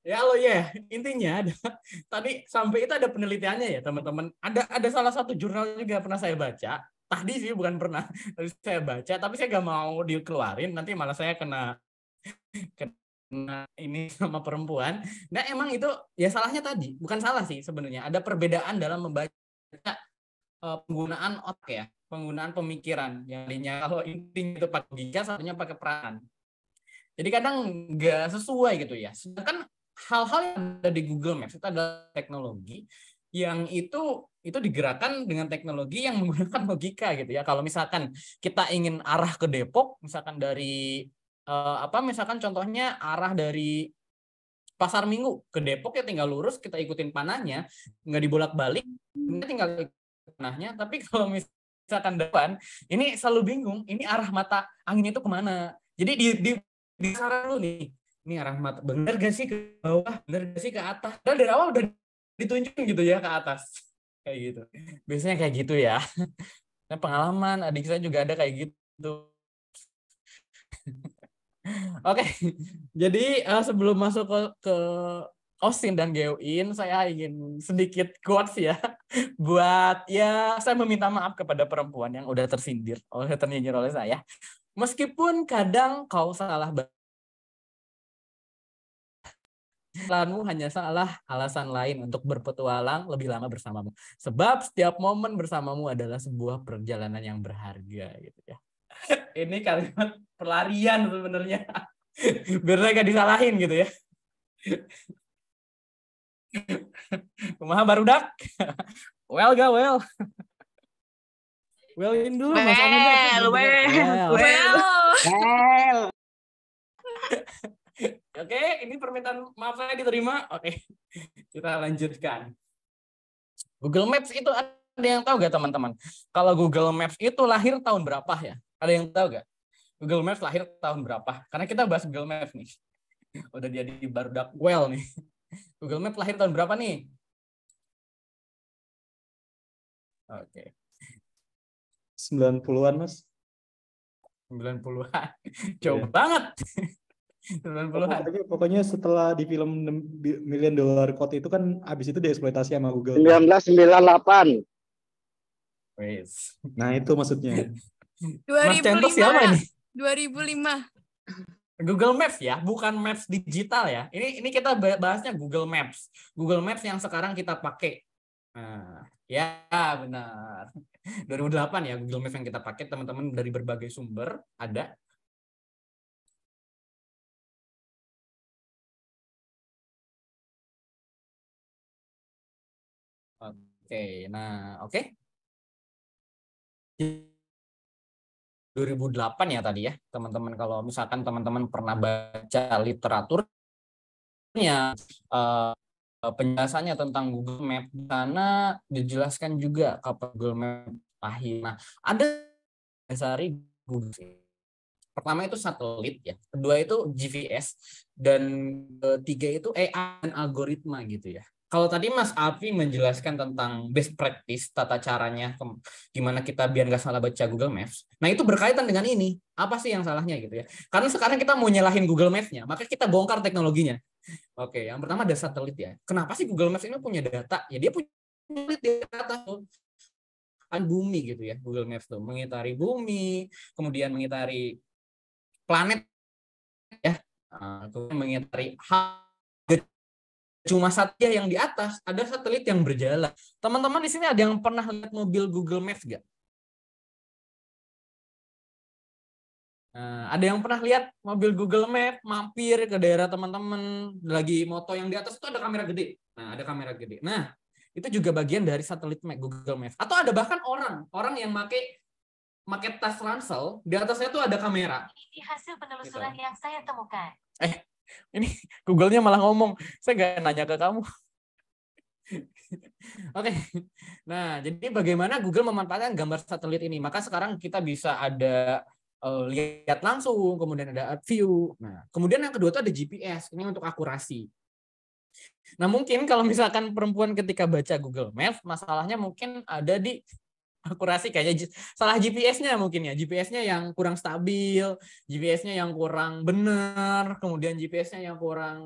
Ya lo ya, intinya tadi sampai itu ada penelitiannya ya teman-teman. Ada salah satu jurnal juga pernah saya baca. Tadi sih bukan pernah, tadi saya baca, tapi saya gak mau dikeluarin. Nanti malah saya kena ini sama perempuan. Nah emang itu ya salahnya tadi, bukan salah sih sebenarnya. Ada perbedaan dalam membaca penggunaan otak ya, penggunaan pemikiran. Yang intinya kalau intinya itu pakai logika, satunya pakai perasaan. Jadi kadang nggak sesuai gitu ya. Sedangkan hal-hal yang ada di Google Maps itu adalah teknologi yang itu digerakkan dengan teknologi yang menggunakan logika gitu ya. Kalau misalkan kita ingin arah ke Depok, misalkan dari misalkan contohnya arah dari Pasar Minggu ke Depok ya tinggal lurus, kita ikutin panahnya, nggak dibolak-balik, kita tinggal ikutin panahnya. Tapi kalau misalkan depan, ini selalu bingung, ini arah mata angin itu kemana. Jadi di saran lu nih, ini arah mata bener gak sih ke bawah, bener gak sih ke atas. Dan dari awal udah ditunjukin gitu ya ke atas, kayak gitu. Biasanya kayak gitu ya. Nah, pengalaman adik saya juga ada kayak gitu. Oke, jadi sebelum masuk ke Osin dan Geuin, saya ingin sedikit quotes ya, buat ya saya meminta maaf kepada perempuan yang udah tersindir ternyindir oleh saya. Meskipun kadang kau salah, alasanmu hanya salah alasan lain untuk berpetualang lebih lama bersamamu. Sebab setiap momen bersamamu adalah sebuah perjalanan yang berharga gitu ya. Ini kalimat pelarian sebenarnya. Biar saya nggak disalahin gitu ya. Kumaha barudak? Well ga well. Wellin dulu Mas Ananda. Well. Oke, ini permintaan maaf saya diterima. Oke, kita lanjutkan. Google Maps itu ada yang tahu gak teman-teman? Kalau Google Maps itu lahir tahun berapa ya? Ada yang tahu gak? Google Maps lahir tahun berapa? Karena kita bahas Google Maps nih. Udah jadi barudak well nih. Google Maps lahir tahun berapa nih? Oke. 90-an, Mas. 90-an. Jauh banget. 90-an. Pokoknya setelah di film $1 Million Code itu kan abis itu dieksploitasi sama Google. 1998. Wes. Nah, itu maksudnya. Mas Cento siapa ini? 2005. Google Maps ya, bukan Maps digital ya. Ini kita bahasnya Google Maps. Google Maps yang sekarang kita pakai. Nah, ya benar. 2008 ya Google Maps yang kita pakai, teman-teman, dari berbagai sumber ada. Oke, nah oke. 2008 ya tadi ya, teman-teman. Kalau misalkan teman-teman pernah baca literaturnya, penjelasannya tentang Google Maps, karena dijelaskan juga kapan Google Maps lahir. Nah, ada dasari Google. Pertama itu satelit ya, kedua itu GPS, dan ketiga itu AI dan algoritma gitu ya. Kalau tadi Mas Afi menjelaskan tentang best practice, tata caranya, gimana kita biar nggak salah baca Google Maps. Nah itu berkaitan dengan ini. Apa sih yang salahnya gitu ya? Karena sekarang kita mau nyalahin Google Maps-nya, maka kita bongkar teknologinya. Oke, yang pertama ada satelit ya. Kenapa sih Google Maps ini punya data? Ya dia punya satelit di atas bumi gitu ya. Google Maps tuh mengitari bumi, kemudian mengitari planet ya, kemudian mengitari cuma saja yang di atas, ada satelit yang berjalan. Teman-teman di sini ada yang pernah lihat mobil Google Maps nggak? Ada yang pernah lihat mobil Google Maps mampir ke daerah teman-teman lagi moto, yang di atas itu ada kamera gede. Nah, ada kamera gede. Nah, itu juga bagian dari satelit Google Maps. Atau ada bahkan orang yang pakai tas ransel, di atasnya tuh ada kamera. Ini hasil penelusuran yang saya temukan. Ini Google-nya malah ngomong, saya nggak nanya ke kamu. Oke. Nah, jadi bagaimana Google memanfaatkan gambar satelit ini? Maka sekarang kita bisa ada lihat langsung, kemudian ada view. Nah, kemudian yang kedua itu ada GPS, ini untuk akurasi. Nah, mungkin kalau misalkan perempuan ketika baca Google Maps, masalahnya mungkin ada di akurasi, kayaknya salah GPS-nya mungkin ya. GPS-nya yang kurang stabil, GPS-nya yang kurang benar, kemudian GPS-nya yang kurang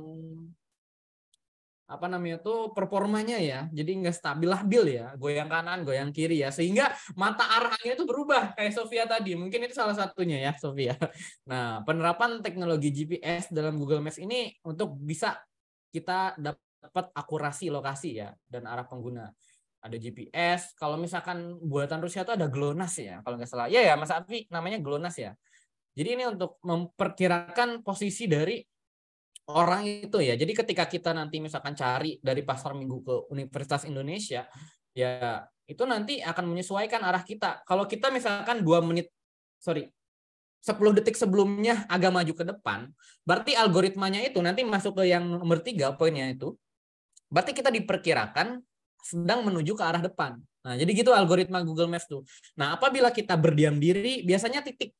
performanya ya. Jadi nggak stabil, labil ya, goyang kanan, goyang kiri ya, sehingga mata arahnya itu berubah kayak Sofia tadi. Mungkin itu salah satunya ya, Sofia. Nah, penerapan teknologi GPS dalam Google Maps ini untuk bisa kita dapat akurasi lokasi ya dan arah pengguna. Ada GPS, kalau misalkan buatan Rusia itu ada GLONASS ya, kalau nggak salah. Ya Mas Afi, namanya GLONASS ya. Jadi ini untuk memperkirakan posisi dari orang itu ya. Jadi ketika kita nanti misalkan cari dari Pasar Minggu ke Universitas Indonesia, ya itu nanti akan menyesuaikan arah kita. Kalau kita misalkan 10 detik sebelumnya agak maju ke depan, berarti algoritmanya itu nanti masuk ke yang nomor 3 poinnya itu. Berarti kita diperkirakan sedang menuju ke arah depan. Nah, jadi gitu algoritma Google Maps tuh. Nah, apabila kita berdiam diri, biasanya titik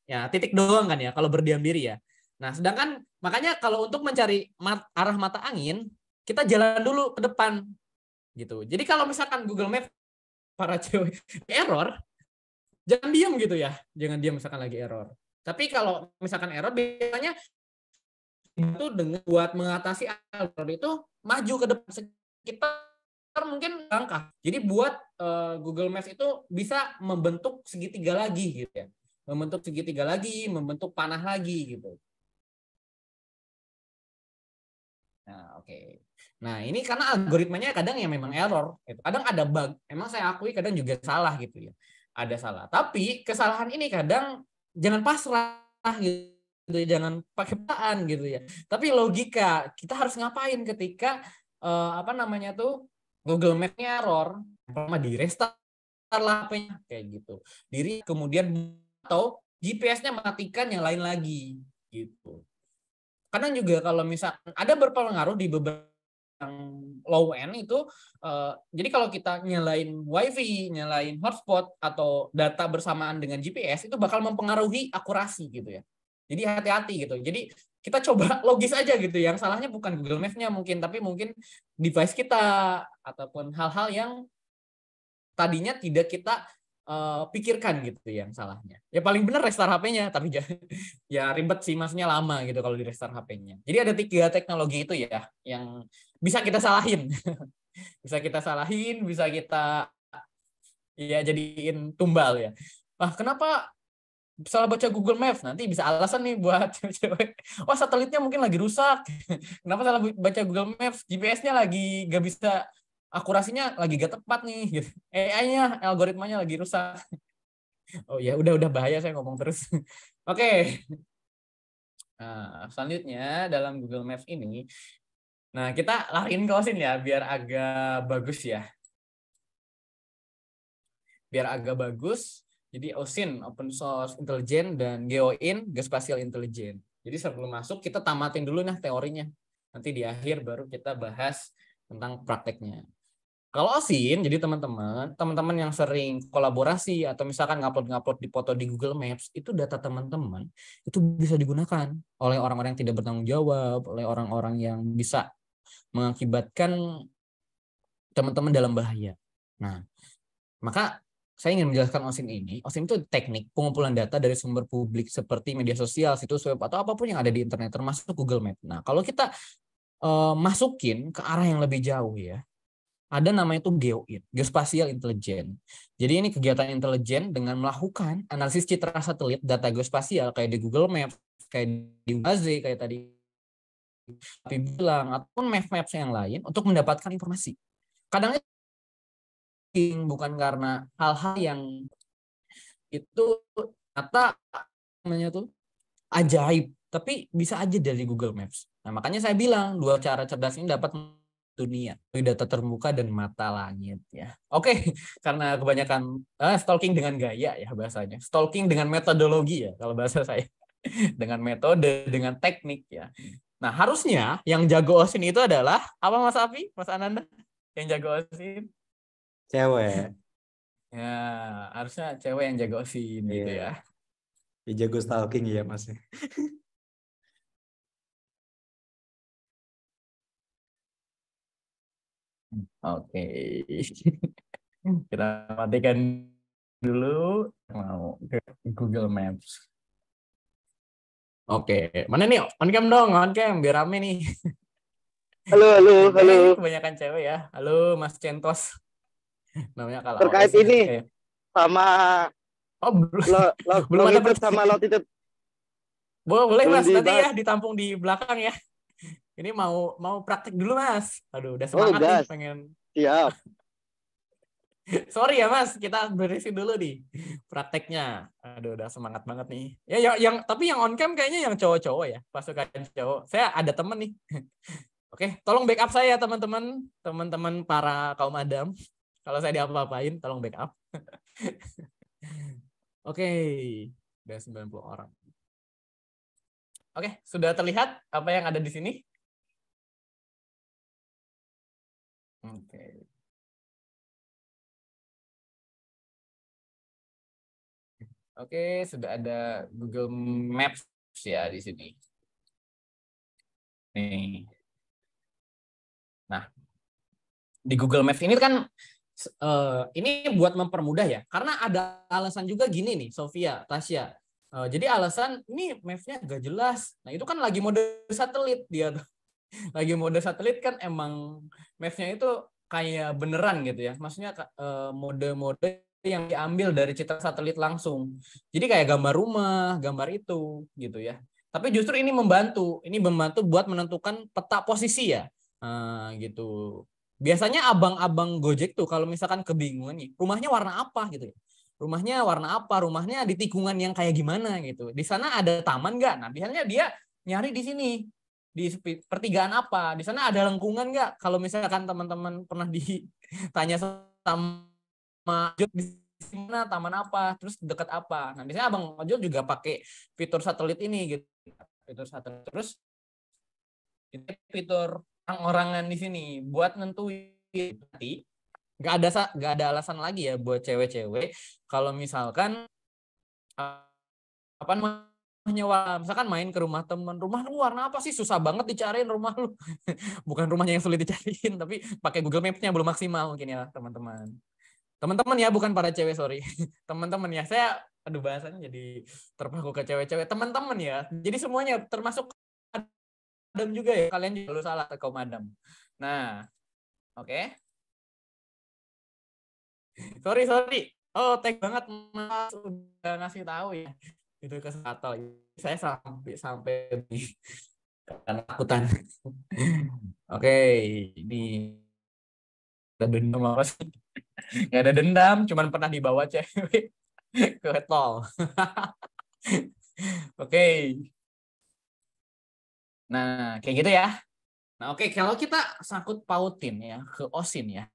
doang kan ya kalau berdiam diri ya. Nah, sedangkan makanya kalau untuk mencari arah mata angin, kita jalan dulu ke depan gitu. Jadi kalau misalkan Google Maps para cewek error, jangan diam gitu ya. Jangan diam misalkan lagi error. Tapi kalau misalkan error, biasanya itu dengan buat mengatasi error itu maju ke depan sekitar mungkin langkah. Jadi buat Google Maps itu bisa membentuk segitiga lagi gitu ya. Membentuk segitiga lagi, membentuk panah lagi gitu. Nah, oke. Nah, ini karena algoritmanya kadang ya memang error gitu. Kadang ada bug. Emang saya akui kadang juga salah gitu ya. Ada salah. Tapi kesalahan ini kadang jangan pasrah gitu, jangan pakai perasaan gitu ya. Tapi logika, kita harus ngapain ketika Google Maps-nya error, pertama di restart lah HP-nya kayak gitu. Kemudian atau GPS-nya matikan yang lain lagi gitu. Kadang juga kalau misalkan ada berpengaruh di beberapa yang low end itu, jadi kalau kita nyalain wifi, nyalain hotspot atau data bersamaan dengan GPS itu bakal mempengaruhi akurasi gitu ya. Jadi hati-hati gitu. Jadi kita coba logis aja gitu. Yang salahnya bukan Google Maps-nya mungkin, tapi mungkin device kita ataupun hal-hal yang tadinya tidak kita pikirkan gitu yang salahnya. Ya paling benar restart HP-nya, tapi ya ribet sih, maksudnya lama gitu kalau di restart HP-nya. Jadi ada 3 teknologi itu ya yang bisa kita salahin. Bisa kita salahin, bisa kita ya jadiin tumbal ya. Kenapa salah baca Google Maps? Nanti bisa alasan nih buat cewek. Wah, satelitnya mungkin lagi rusak. Kenapa salah baca Google Maps? GPS-nya lagi gak bisa, akurasinya lagi gak tepat nih gitu. AI-nya, algoritmanya lagi rusak. Oh ya, udah bahaya saya ngomong terus. Oke. Nah, selanjutnya dalam Google Maps ini, nah kita lariin ke OSIN ya biar agak bagus ya. Biar agak bagus. Jadi OSIN, Open Source Intelligence, dan GeoIn, Geospatial Intelligence. Jadi sebelum masuk kita tamatin dulu nah teorinya. Nanti di akhir baru kita bahas tentang prakteknya. Kalau OSIN, jadi teman-teman yang sering kolaborasi atau misalkan ngupload di foto di Google Maps, itu data teman-teman itu bisa digunakan oleh orang-orang yang tidak bertanggung jawab, oleh orang-orang yang bisa mengakibatkan teman-teman dalam bahaya. Nah, maka saya ingin menjelaskan OSIN ini. OSIN itu teknik pengumpulan data dari sumber publik seperti media sosial, situs web, atau apapun yang ada di internet, termasuk Google Maps. Nah, kalau kita masukin ke arah yang lebih jauh ya, ada namanya itu GeoIn, Geospatial Intelligence. Jadi ini kegiatan intelijen dengan melakukan analisis citra satelit data geospasial kayak di Google Maps, kayak di UAZ, kayak tadi tapi bilang, ataupun maps yang lain untuk mendapatkan informasi. Kadang bukan karena hal-hal yang itu namanya tuh ajaib, tapi bisa aja dari Google Maps. Nah, makanya saya bilang 2 cara cerdas ini dapat dunia, data terbuka dan mata langit ya. Oke, karena kebanyakan stalking dengan gaya ya bahasanya. Stalking dengan metodologi ya kalau bahasa saya. Dengan metode, dengan teknik ya. Nah, harusnya yang jago OSIN itu adalah apa Mas Afi, Mas Ananda? Yang jago OSIN? Cewek. Ya, harusnya cewek yang jago OSIN gitu ya. Ya, jago stalking ya Mas. Oke. Kita matikan dulu, mau ke Google Maps. Oke, mana nih? On cam dong, on cam biar rame nih. Halo. Kebanyakan cewek ya. Halo Mas Centos. Namanya kalau terkait OS, ini kayak... sama belum ada sama longitude. Boleh Mas, nanti ya ditampung di belakang ya. Ini mau praktik dulu Mas. Aduh, udah semangat nih pengen. Siap. Sorry ya Mas, kita beresin dulu nih prakteknya. Aduh, udah semangat banget nih. Ya tapi yang on cam kayaknya yang cowok-cowok ya, pasukan cowok. Saya ada temen nih. Oke, tolong backup saya teman-teman para kaum Adam. Kalau saya diapa-apain, tolong backup. Oke, udah 90 orang. Oke, sudah terlihat apa yang ada di sini? Oke. Oke, sudah ada Google Maps ya di sini. Nih. Nah, di Google Maps ini kan ini buat mempermudah ya, karena ada alasan juga gini nih, Sofia, Tasya. Jadi alasan ini Maps-nya agak jelas. Nah, itu kan lagi mode satelit dia tuh. Lagi mode satelit kan emang Maps-nya itu kayak beneran gitu ya. Maksudnya mode-mode yang diambil dari citra satelit langsung. Jadi kayak gambar rumah, gambar itu gitu ya. Tapi justru ini membantu buat menentukan peta posisi ya. Gitu. Biasanya abang-abang Gojek tuh kalau misalkan kebingungan nih, rumahnya warna apa gitu ya. rumahnya warna apa, rumahnya di tikungan yang kayak gimana gitu. Di sana ada taman nggak? Nah, biasanya dia nyari di sini, di pertigaan apa, di sana ada lengkungan nggak? Kalau misalkan teman-teman pernah ditanya sama Ojol di mana, taman apa, terus dekat apa. Nah, biasanya Abang Ojol juga pakai fitur satelit ini gitu. Fitur satelit. Terus fitur orang-orangan di sini buat nentuin nanti nggak ada alasan lagi ya buat cewek-cewek kalau misalkan apa namanya misalkan main ke rumah temen, rumah lu warna apa sih, susah banget dicariin rumah lu. Bukan rumahnya yang sulit dicariin, tapi pakai Google Maps-nya belum maksimal mungkin ya teman-teman ya, bukan para cewek, sorry. Teman-teman ya, saya aduh bahasanya jadi terpaku ke cewek-cewek, teman-teman ya, jadi semuanya termasuk Adam juga ya, kalian juga salah ke kaum Adam. Nah, oke. Sorry. Oh, thank banget Mas udah ngasih tahu ya. Itu kesempatan. Saya sampai ketakutan. Oke, ini ada dendam apa sih? Nggak ada dendam, cuman pernah dibawa cewek ke tol. Oke. Nah, kayak gitu ya. Nah, oke, kalau kita sangkut pautin ya ke OSIN ya.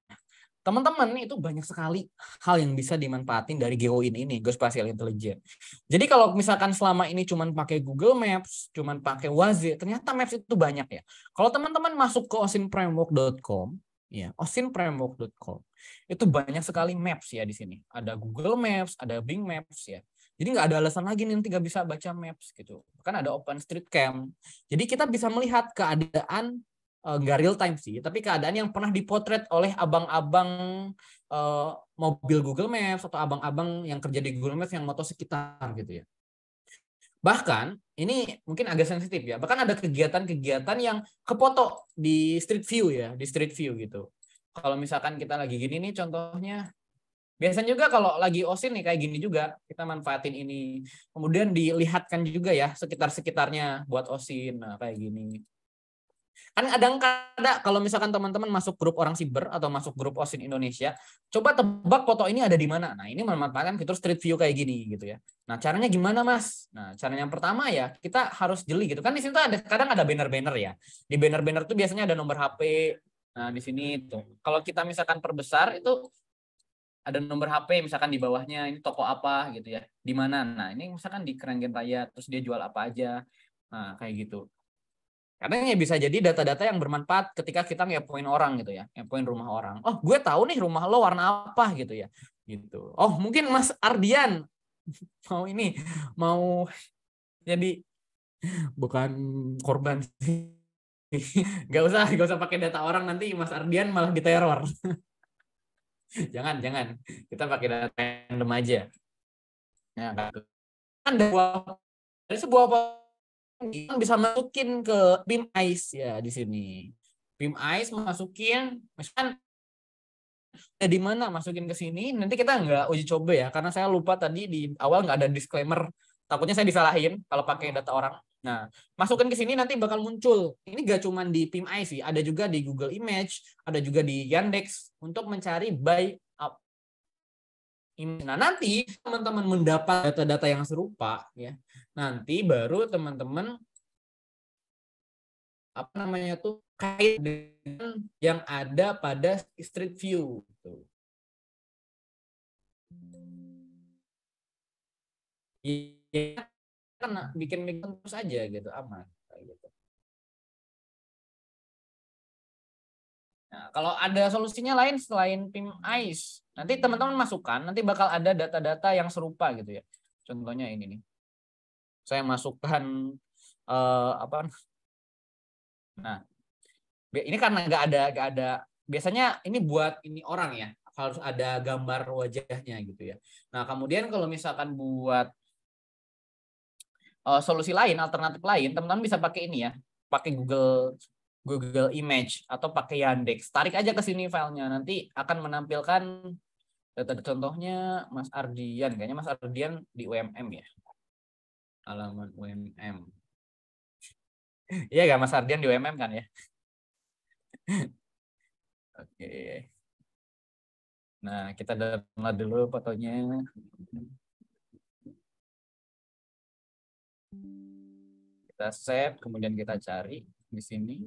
Teman-teman, itu banyak sekali hal yang bisa dimanfaatin dari GeoIN ini, Geospatial Intelligence. Jadi kalau misalkan selama ini cuman pakai Google Maps, cuman pakai Waze, ternyata Maps itu banyak ya. Kalau teman-teman masuk ke osinframework.com, ya, osinframework.com, itu banyak sekali maps ya di sini. Ada Google Maps, ada Bing Maps ya. Jadi nggak ada alasan lagi nanti nggak bisa baca maps gitu. Kan ada OpenStreetMap. Jadi kita bisa melihat keadaan nggak real time sih, tapi keadaan yang pernah dipotret oleh abang-abang mobil Google Maps atau abang-abang yang kerja di Google Maps yang moto sekitar gitu ya. Bahkan ini mungkin agak sensitif ya, bahkan ada kegiatan-kegiatan yang kefoto di Street View ya, di Street View gitu. Kalau misalkan kita lagi gini nih contohnya, biasanya juga kalau lagi OSIN nih kayak gini juga, kita manfaatin ini. Kemudian dilihatkan juga ya sekitar-sekitarnya buat OSIN, nah kayak gini. Kan kadang-kadang kalau misalkan teman-teman masuk grup orang siber atau masuk grup OSIN Indonesia, coba tebak foto ini ada di mana. Nah, ini memanfaatkan fitur Street View kayak gini gitu ya. Nah, caranya gimana, Mas? Nah, caranya yang pertama ya, kita harus jeli gitu. Kan di sini tuh kadang ada banner-banner ya. Di banner-banner tuh biasanya ada nomor HP. Nah, di sini tuh. Kalau kita misalkan perbesar itu ada nomor HP misalkan di bawahnya, ini toko apa gitu ya. Di mana? Nah, ini misalkan di Keranggan Raya, terus dia jual apa aja. Nah, kayak gitu. Karena ya bisa jadi data-data yang bermanfaat ketika kita ngepoin orang gitu ya, ngepoin rumah orang. Oh, gue tahu nih rumah lo warna apa gitu ya. Gitu. Oh, mungkin Mas Ardian mau jadi bukan korban sih. Gak usah pakai data orang, nanti Mas Ardian malah diteror. jangan. Kita pakai data random aja. Ya, kan dari sebuah bisa masukin ke PIM ICE ya di sini. PIM ICE masukin, misalkan di mana masukin ke sini, nanti kita nggak uji coba ya, karena saya lupa tadi di awal nggak ada disclaimer, takutnya saya disalahin kalau pakai data orang. Nah, masukin ke sini nanti bakal muncul. Ini nggak cuma di PIM ICE sih, ada juga di Google Image, ada juga di Yandex untuk mencari by up. Nah, nanti teman-teman mendapat data-data yang serupa ya. Nanti baru teman-teman apa namanya tuh kait dengan yang ada pada Street View gitu. Ya kan bikin terus aja gitu, aman gitu. Nah, kalau ada solusinya lain selain PIM ICE, nanti teman-teman masukkan, nanti bakal ada data-data yang serupa gitu ya. Contohnya ini nih. Saya masukkan apa? Nah, ini karena nggak ada. Biasanya ini buat ini orang ya, harus ada gambar wajahnya gitu ya. Nah, kemudian kalau misalkan buat solusi lain, alternatif lain, teman-teman bisa pakai ini ya, pakai Google Image atau pakai Yandex. Tarik aja ke sini filenya, nanti akan menampilkan data contohnya Mas Ardian. Kayaknya Mas Ardian di UMM ya. Halaman UMM. Iya nggak Mas Ardian di UMM kan ya? Oke. Nah, kita download dulu fotonya. Kita save, kemudian kita cari di sini.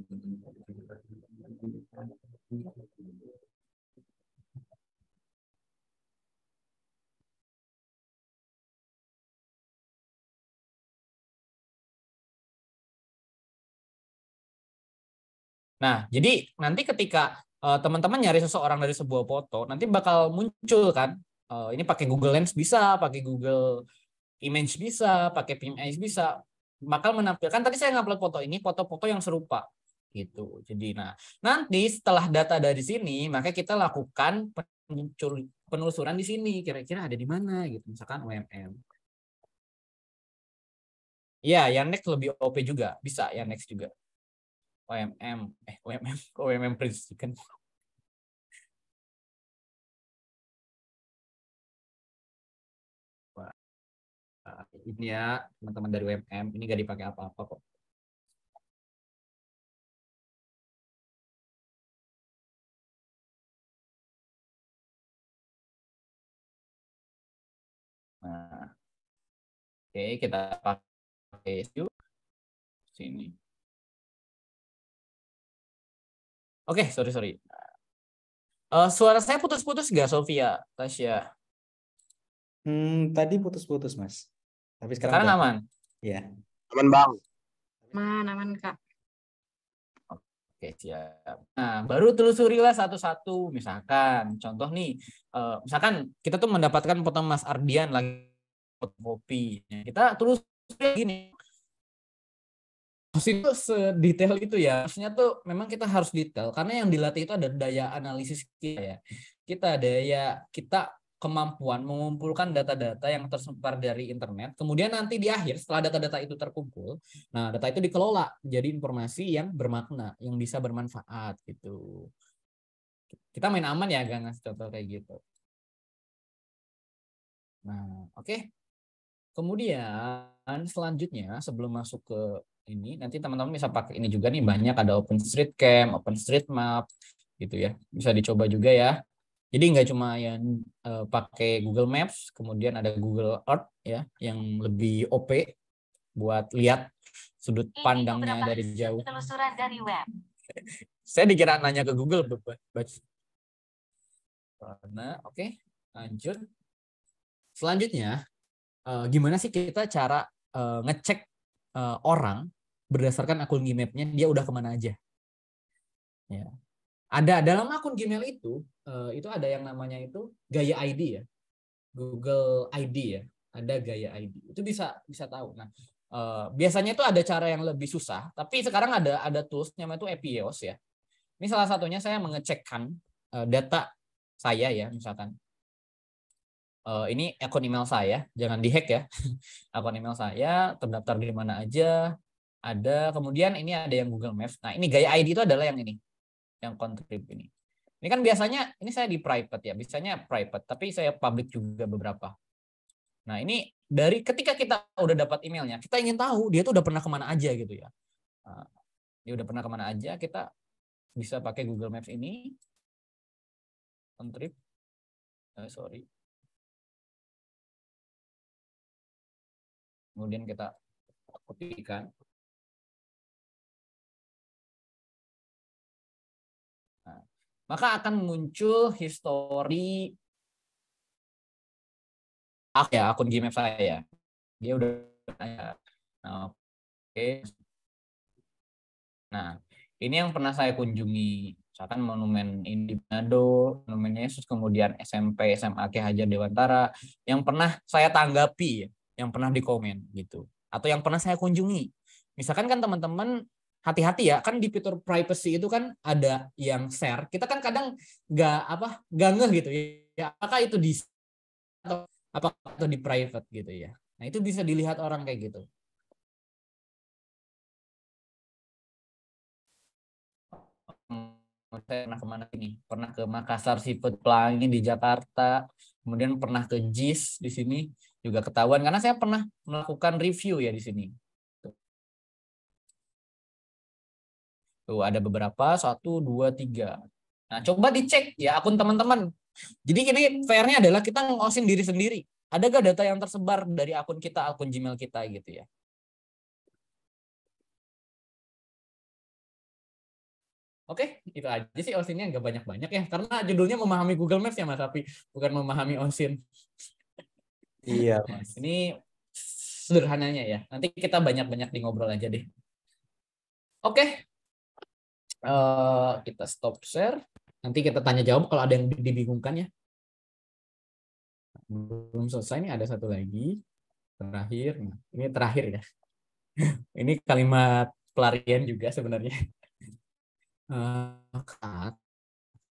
Nah, jadi nanti ketika teman-teman nyari seseorang dari sebuah foto, nanti bakal muncul kan. Ini pakai Google Lens bisa, pakai Google Image bisa, pakai PimEye bisa. Bakal menampilkan, tadi saya ngupload foto ini, foto-foto yang serupa. Gitu. Jadi, nah, nanti setelah data dari sini, maka kita lakukan penelusuran di sini. Kira-kira ada di mana gitu. Misalkan UMM. Iya, Yandex lebih OP juga. Bisa Yandex juga. OMM Prince Chicken. Wah, ini ya teman-teman dari UMM, ini gak dipakai apa-apa kok. Nah, oke, kita pakai sini. Oke, sorry. Suara saya putus-putus nggak, Sofia, Tasya? Tadi putus-putus, Mas. Tapi Sekarang udah. aman? Iya. Aman, Bang. Aman, Kak. Oke, siap. Nah, baru telusurilah satu-satu. Misalkan, contoh nih, misalkan kita tuh mendapatkan foto Mas Ardian lagi foto kopi. Kita telusuri gini. Itu sedetail itu ya. Maksudnya tuh memang kita harus detail karena yang dilatih itu ada daya analisis kita ya. Kita kemampuan mengumpulkan data-data yang tersebar dari internet. Kemudian nanti di akhir setelah data-data itu terkumpul, nah data itu dikelola jadi informasi yang bermakna, yang bisa bermanfaat gitu. Kita main aman ya, gak ngasih contoh kayak gitu. Nah, oke. Kemudian selanjutnya sebelum masuk ke ini, nanti teman-teman bisa pakai ini juga nih, banyak ada OpenStreetCam, OpenStreetMap gitu ya. Bisa dicoba juga ya. Jadi nggak cuma yang pakai Google Maps, kemudian ada Google Earth ya yang lebih OP buat lihat sudut pandangnya dari jauh. Penelusuran dari web. Saya dikira nanya ke Google, Nah, oke, lanjut. Selanjutnya, gimana sih kita cara ngecek orang berdasarkan akun Gmail-nya dia udah kemana aja? Ya. Ada dalam akun Gmail itu ada yang namanya itu gaya ID ya, Google ID ya, ada gaya ID. Itu bisa tahu. Nah, biasanya itu ada cara yang lebih susah, tapi sekarang ada tools namanya itu Epios ya. Ini salah satunya saya mengecekkan data saya ya, misalkan. Ini akun email saya, jangan dihack ya. Akun email saya terdaftar di mana aja, ada. Kemudian ini ada yang Google Maps. Nah, ini gaya ID itu adalah yang ini, yang contrib ini. Ini kan biasanya ini saya di private ya, biasanya private, tapi saya public juga beberapa. Nah, ini dari ketika kita udah dapat emailnya, kita ingin tahu dia tuh udah pernah kemana aja gitu ya. Nah, dia udah pernah kemana aja, kita bisa pakai Google Maps ini, contrib. Sorry. Kemudian kita kopikan. Nah, maka akan muncul history akun Gmail saya. Dia udah nah, oke. Nah, ini yang pernah saya kunjungi. Misalkan monumen Indi Manado, monumen Yesus, kemudian SMP, SMA Ki Hajar Dewantara, yang pernah saya tanggapi, yang pernah dikomen gitu, atau yang pernah saya kunjungi. Misalkan kan teman-teman hati-hati ya, kan di fitur privacy itu kan ada yang share. Kita kan kadang nggak ngeh gitu ya, apakah itu di atau apakah itu di private gitu ya. Nah, itu bisa dilihat orang kayak gitu. Saya pernah kemana ini? Pernah ke Makassar Seafood Pelangi di Jakarta, kemudian pernah ke JIS di sini juga ketahuan karena saya pernah melakukan review ya di sini. Tuh ada beberapa, 1, 2, 3. Nah, coba dicek ya akun teman-teman. Jadi ini PR-nya adalah kita ngosin diri sendiri. Adakah data yang tersebar dari akun kita, akun Gmail kita gitu ya. Oke, itu aja sih OSIN-nya, nggak banyak-banyak ya. Karena judulnya memahami Google Maps ya Mas Api, bukan memahami OSIN. Iya, Mas. Ini sederhananya ya. Nanti kita banyak-banyak di ngobrol aja deh. Oke. Kita stop share. Nanti kita tanya jawab kalau ada yang dibingungkan ya. Belum selesai nih, ada satu lagi. Terakhir. Nah, ini terakhir ya. Ini kalimat pelarian juga sebenarnya.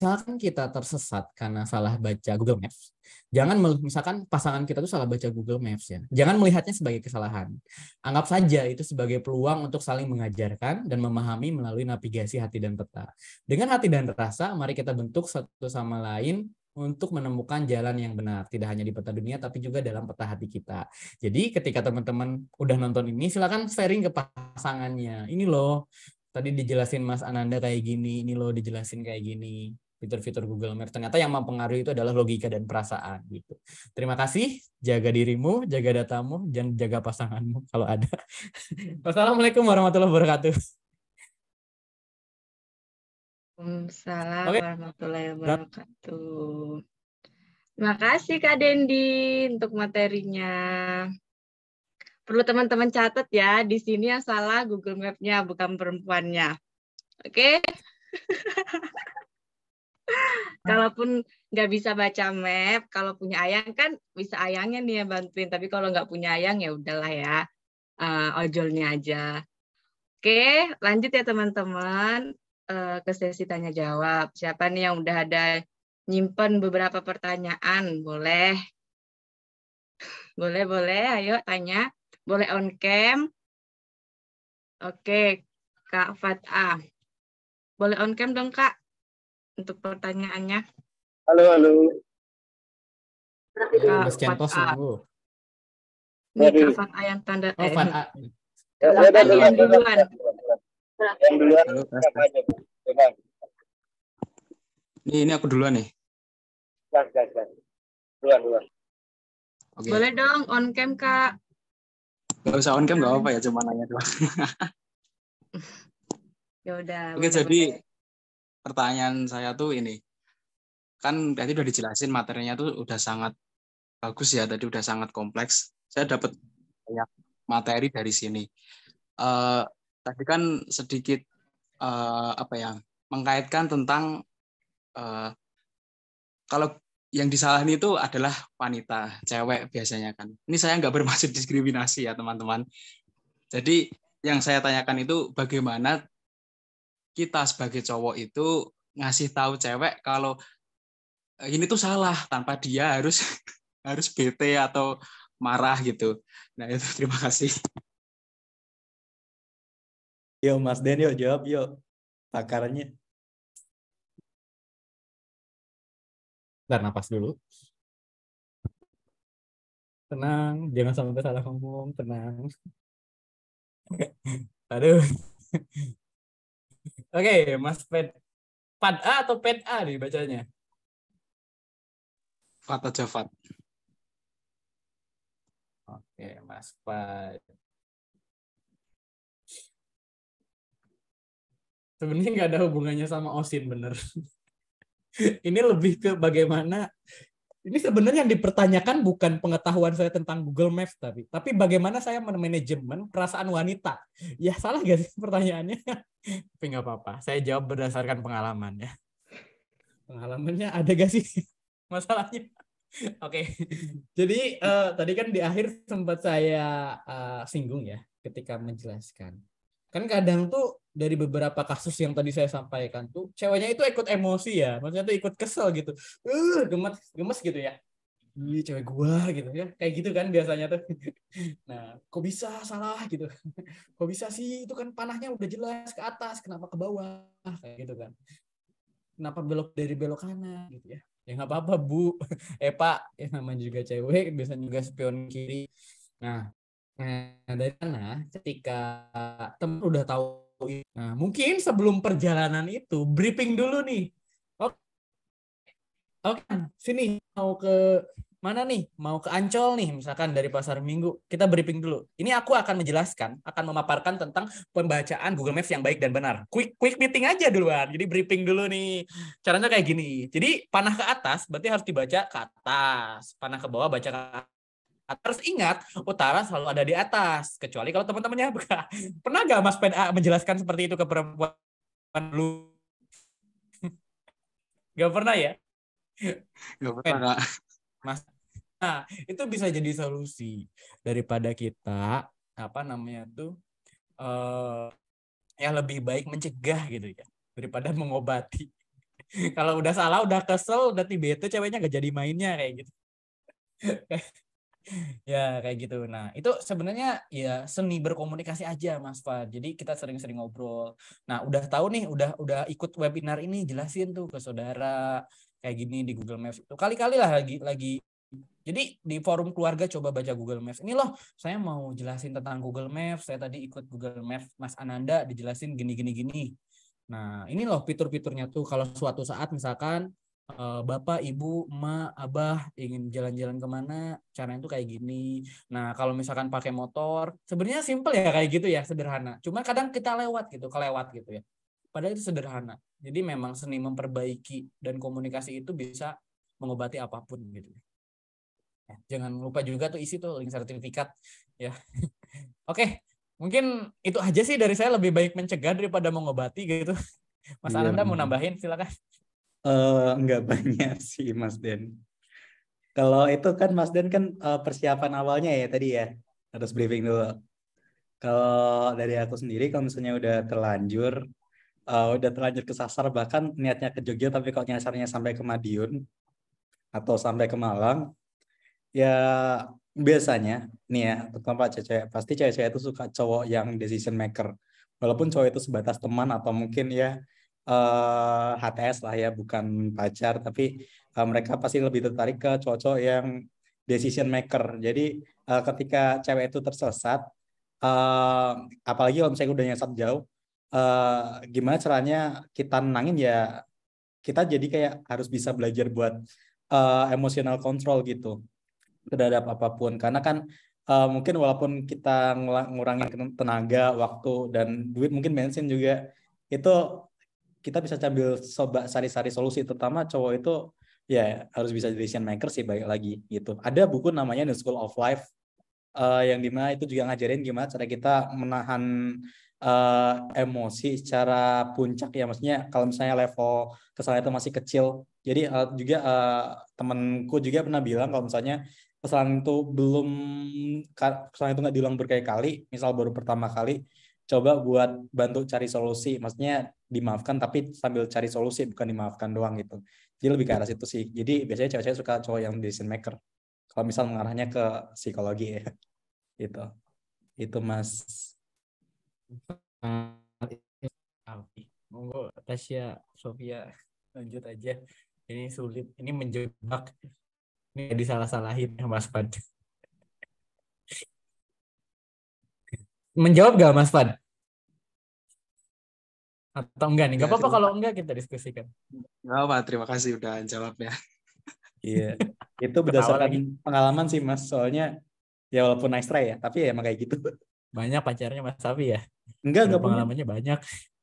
Misalkan kita tersesat karena salah baca Google Maps, jangan misalkan pasangan kita tuh salah baca Google Maps ya, jangan melihatnya sebagai kesalahan. Anggap saja itu sebagai peluang untuk saling mengajarkan dan memahami melalui navigasi hati dan peta. Dengan hati dan rasa, mari kita bentuk satu sama lain untuk menemukan jalan yang benar, tidak hanya di peta dunia tapi juga dalam peta hati kita. Jadi ketika teman-teman udah nonton ini, silakan sharing ke pasangannya. Ini loh, tadi dijelasin Mas Ananda kayak gini, ini loh dijelasin kayak gini. Fitur-fitur Google Maps. Ternyata yang mempengaruhi itu adalah logika dan perasaan gitu. Terima kasih, jaga dirimu, jaga datamu, dan jaga pasanganmu kalau ada. Wassalamualaikum warahmatullahi wabarakatuh. Waalaikumsalam Oke. warahmatullahi wabarakatuh. Terima kasih Kak Dendi untuk materinya. Perlu teman-teman catat ya, di sini yang salah Google Map-nya, bukan perempuannya. Oke? Kalaupun nggak bisa baca map, kalau punya ayang kan bisa ayangnya nih yang bantuin. Tapi kalau nggak punya ayang ya udahlah ya, ojolnya aja. Oke, lanjut ya teman-teman ke sesi tanya jawab. Siapa nih yang udah ada nyimpen beberapa pertanyaan? Boleh, boleh. Ayo tanya. Boleh on cam. Oke, Kak Fatah. Boleh on cam dong Kak untuk pertanyaannya. Halo. Mas Kentos nunggu. Ini Kak Fatah yang tanda Oh, Fatah. yang duluan. Yang duluan. Halo, Mas. Siapa aja? Coba. Ini aku duluan nih. Gas. Duluan. Oke. Boleh dong on cam Kak. Gak usah on cam nggak apa-apa ya, cuma nanya doang. Ya udah. Oke, jadi pertanyaan saya tuh ini. Kan tadi udah dijelasin materinya tuh udah sangat bagus ya, tadi udah sangat kompleks. Saya dapat banyak materi dari sini. Tadi kan sedikit mengkaitkan tentang kalau yang disalahin itu adalah wanita, cewek biasanya kan. Ini saya nggak bermaksud diskriminasi ya teman-teman. Jadi yang saya tanyakan itu bagaimana kita sebagai cowok itu ngasih tahu cewek kalau ini tuh salah tanpa dia harus bete atau marah gitu. Nah itu, terima kasih. Yuk Mas Den, yuk jawab yuk. Pakarnya. Bentar, napas dulu. Tenang, jangan sampai salah ngomong, tenang. Aduh. Oke, Mas Pad A atau Ped A nih bacanya? Fat aja, Fat. Oke, Mas Pad. Sebenarnya nggak ada hubungannya sama OSIN, bener. Ini lebih ke bagaimana, ini sebenarnya yang dipertanyakan bukan pengetahuan saya tentang Google Maps, tapi bagaimana saya manajemen perasaan wanita. Ya salah gak sih pertanyaannya? Tapi nggak apa-apa, saya jawab berdasarkan pengalaman ya. Pengalamannya ada gak sih masalahnya? Oke, jadi tadi kan di akhir sempat saya singgung ya ketika menjelaskan. Kan kadang tuh dari beberapa kasus yang tadi saya sampaikan tuh ceweknya itu ikut emosi ya, maksudnya tuh ikut kesel gitu, gemes gitu ya, ih cewek gua gitu ya, kayak gitu kan biasanya tuh. Nah, kok bisa salah gitu, kok bisa sih, itu kan panahnya udah jelas ke atas, kenapa ke bawah, kayak gitu kan, kenapa belok dari belok kanan gitu ya. Ya nggak apa-apa Bu, Pak, ya namanya juga cewek, biasanya juga spion kiri. Nah dari sana ketika teman udah tahu, nah mungkin sebelum perjalanan itu briefing dulu nih. Oke, sini mau ke mana nih? Mau ke Ancol nih, misalkan dari Pasar Minggu. Kita briefing dulu. Ini aku akan menjelaskan, akan memaparkan tentang pembacaan Google Maps yang baik dan benar. Quick meeting aja duluan. Jadi briefing dulu nih. Caranya kayak gini. Jadi panah ke atas berarti harus dibaca ke atas. Panah ke bawah baca ke atas. Terus ingat, utara selalu ada di atas. Kecuali kalau teman-temannya buka. Pernah gak Mas PNA menjelaskan seperti itu ke perempuan dulu? Gak pernah ya? Nggak pernah, Kak. Mas. Nah, itu bisa jadi solusi daripada kita apa namanya tuh yang lebih baik mencegah gitu ya daripada mengobati. Kalau udah salah, udah kesel, udah tiba-tiba ceweknya gak jadi mainnya kayak gitu. Ya kayak gitu. Nah itu sebenarnya ya seni berkomunikasi aja Mas Fad. Jadi kita sering-sering ngobrol. Nah udah tahu nih, udah ikut webinar ini, jelasin tuh ke saudara kayak gini di Google Maps. Itu kali-kali lah lagi. Jadi di forum keluarga coba baca Google Maps. Ini loh saya mau jelasin tentang Google Maps. Saya tadi ikut Google Maps Mas Ananda dijelasin gini. Nah ini loh fitur-fiturnya tuh kalau suatu saat misalkan Bapak, Ibu, Emak, Abah ingin jalan-jalan kemana, caranya tuh kayak gini. Nah, kalau misalkan pakai motor, sebenarnya simple ya kayak gitu ya, sederhana. Cuma kadang kita kelewat gitu ya. Padahal itu sederhana. Jadi memang seni memperbaiki dan komunikasi itu bisa mengobati apapun gitu. Jangan lupa juga tuh isi tuh link sertifikat ya. Oke, mungkin itu aja sih dari saya, lebih baik mencegah daripada mengobati gitu. Mas Iya, Ananda mau nambahin silakan. nggak banyak sih Mas Den. Kalau itu kan Mas Den kan persiapan awalnya ya tadi ya, harus briefing dulu. Kalau dari aku sendiri, kalau misalnya udah terlanjur kesasar, bahkan niatnya ke Jogja tapi kok nyasarnya sampai ke Madiun atau sampai ke Malang, ya biasanya nih ya, terutama cewek, pasti cewek-cewek itu suka cowok yang decision maker. Walaupun cowok itu sebatas teman atau mungkin ya HTS lah ya, bukan pacar, tapi mereka pasti lebih tertarik ke cowok-cowok yang decision maker. Jadi ketika cewek itu tersesat, eh, apalagi kalau misalnya udah nyesat jauh, gimana caranya kita nenangin ya, kita jadi kayak harus bisa belajar buat emotional control gitu terhadap apapun, karena kan mungkin walaupun kita ngurangin tenaga, waktu, dan duit, mungkin bensin juga, itu kita bisa sambil coba cari-cari solusi, terutama cowok itu ya harus bisa decision maker sih, balik lagi gitu. Ada buku namanya The School of Life, yang dimana itu juga ngajarin gimana cara kita menahan emosi secara puncak ya, maksudnya kalau misalnya level kesalahan itu masih kecil. Jadi juga temanku juga pernah bilang kalau misalnya kesalahan itu nggak diulang berkali-kali, misal baru pertama kali, coba buat bantu cari solusi, maksudnya dimaafkan tapi sambil cari solusi, bukan dimaafkan doang gitu. Jadi lebih ke arah situ sih. Jadi biasanya cewek-cewek suka cowok yang decision maker kalau misal mengarahnya ke psikologi ya. Itu Mas. Monggo Tasya, Sofia, lanjut aja. Ini sulit, ini menjebak. Ini disalah-salahin ya Mas Fad. Menjawab gak Mas Fad? Atau enggak nih? Gak apa-apa kalau enggak kita diskusikan. Nggak apa, terima kasih udah jawabnya. Iya, itu Ketawa berdasarkan lagi. pengalaman sih Mas. Soalnya ya walaupun nice try ya, tapi ya emang kayak gitu. Banyak pacarnya Mas Safi ya? Enggak punya. Pengalamannya banyak.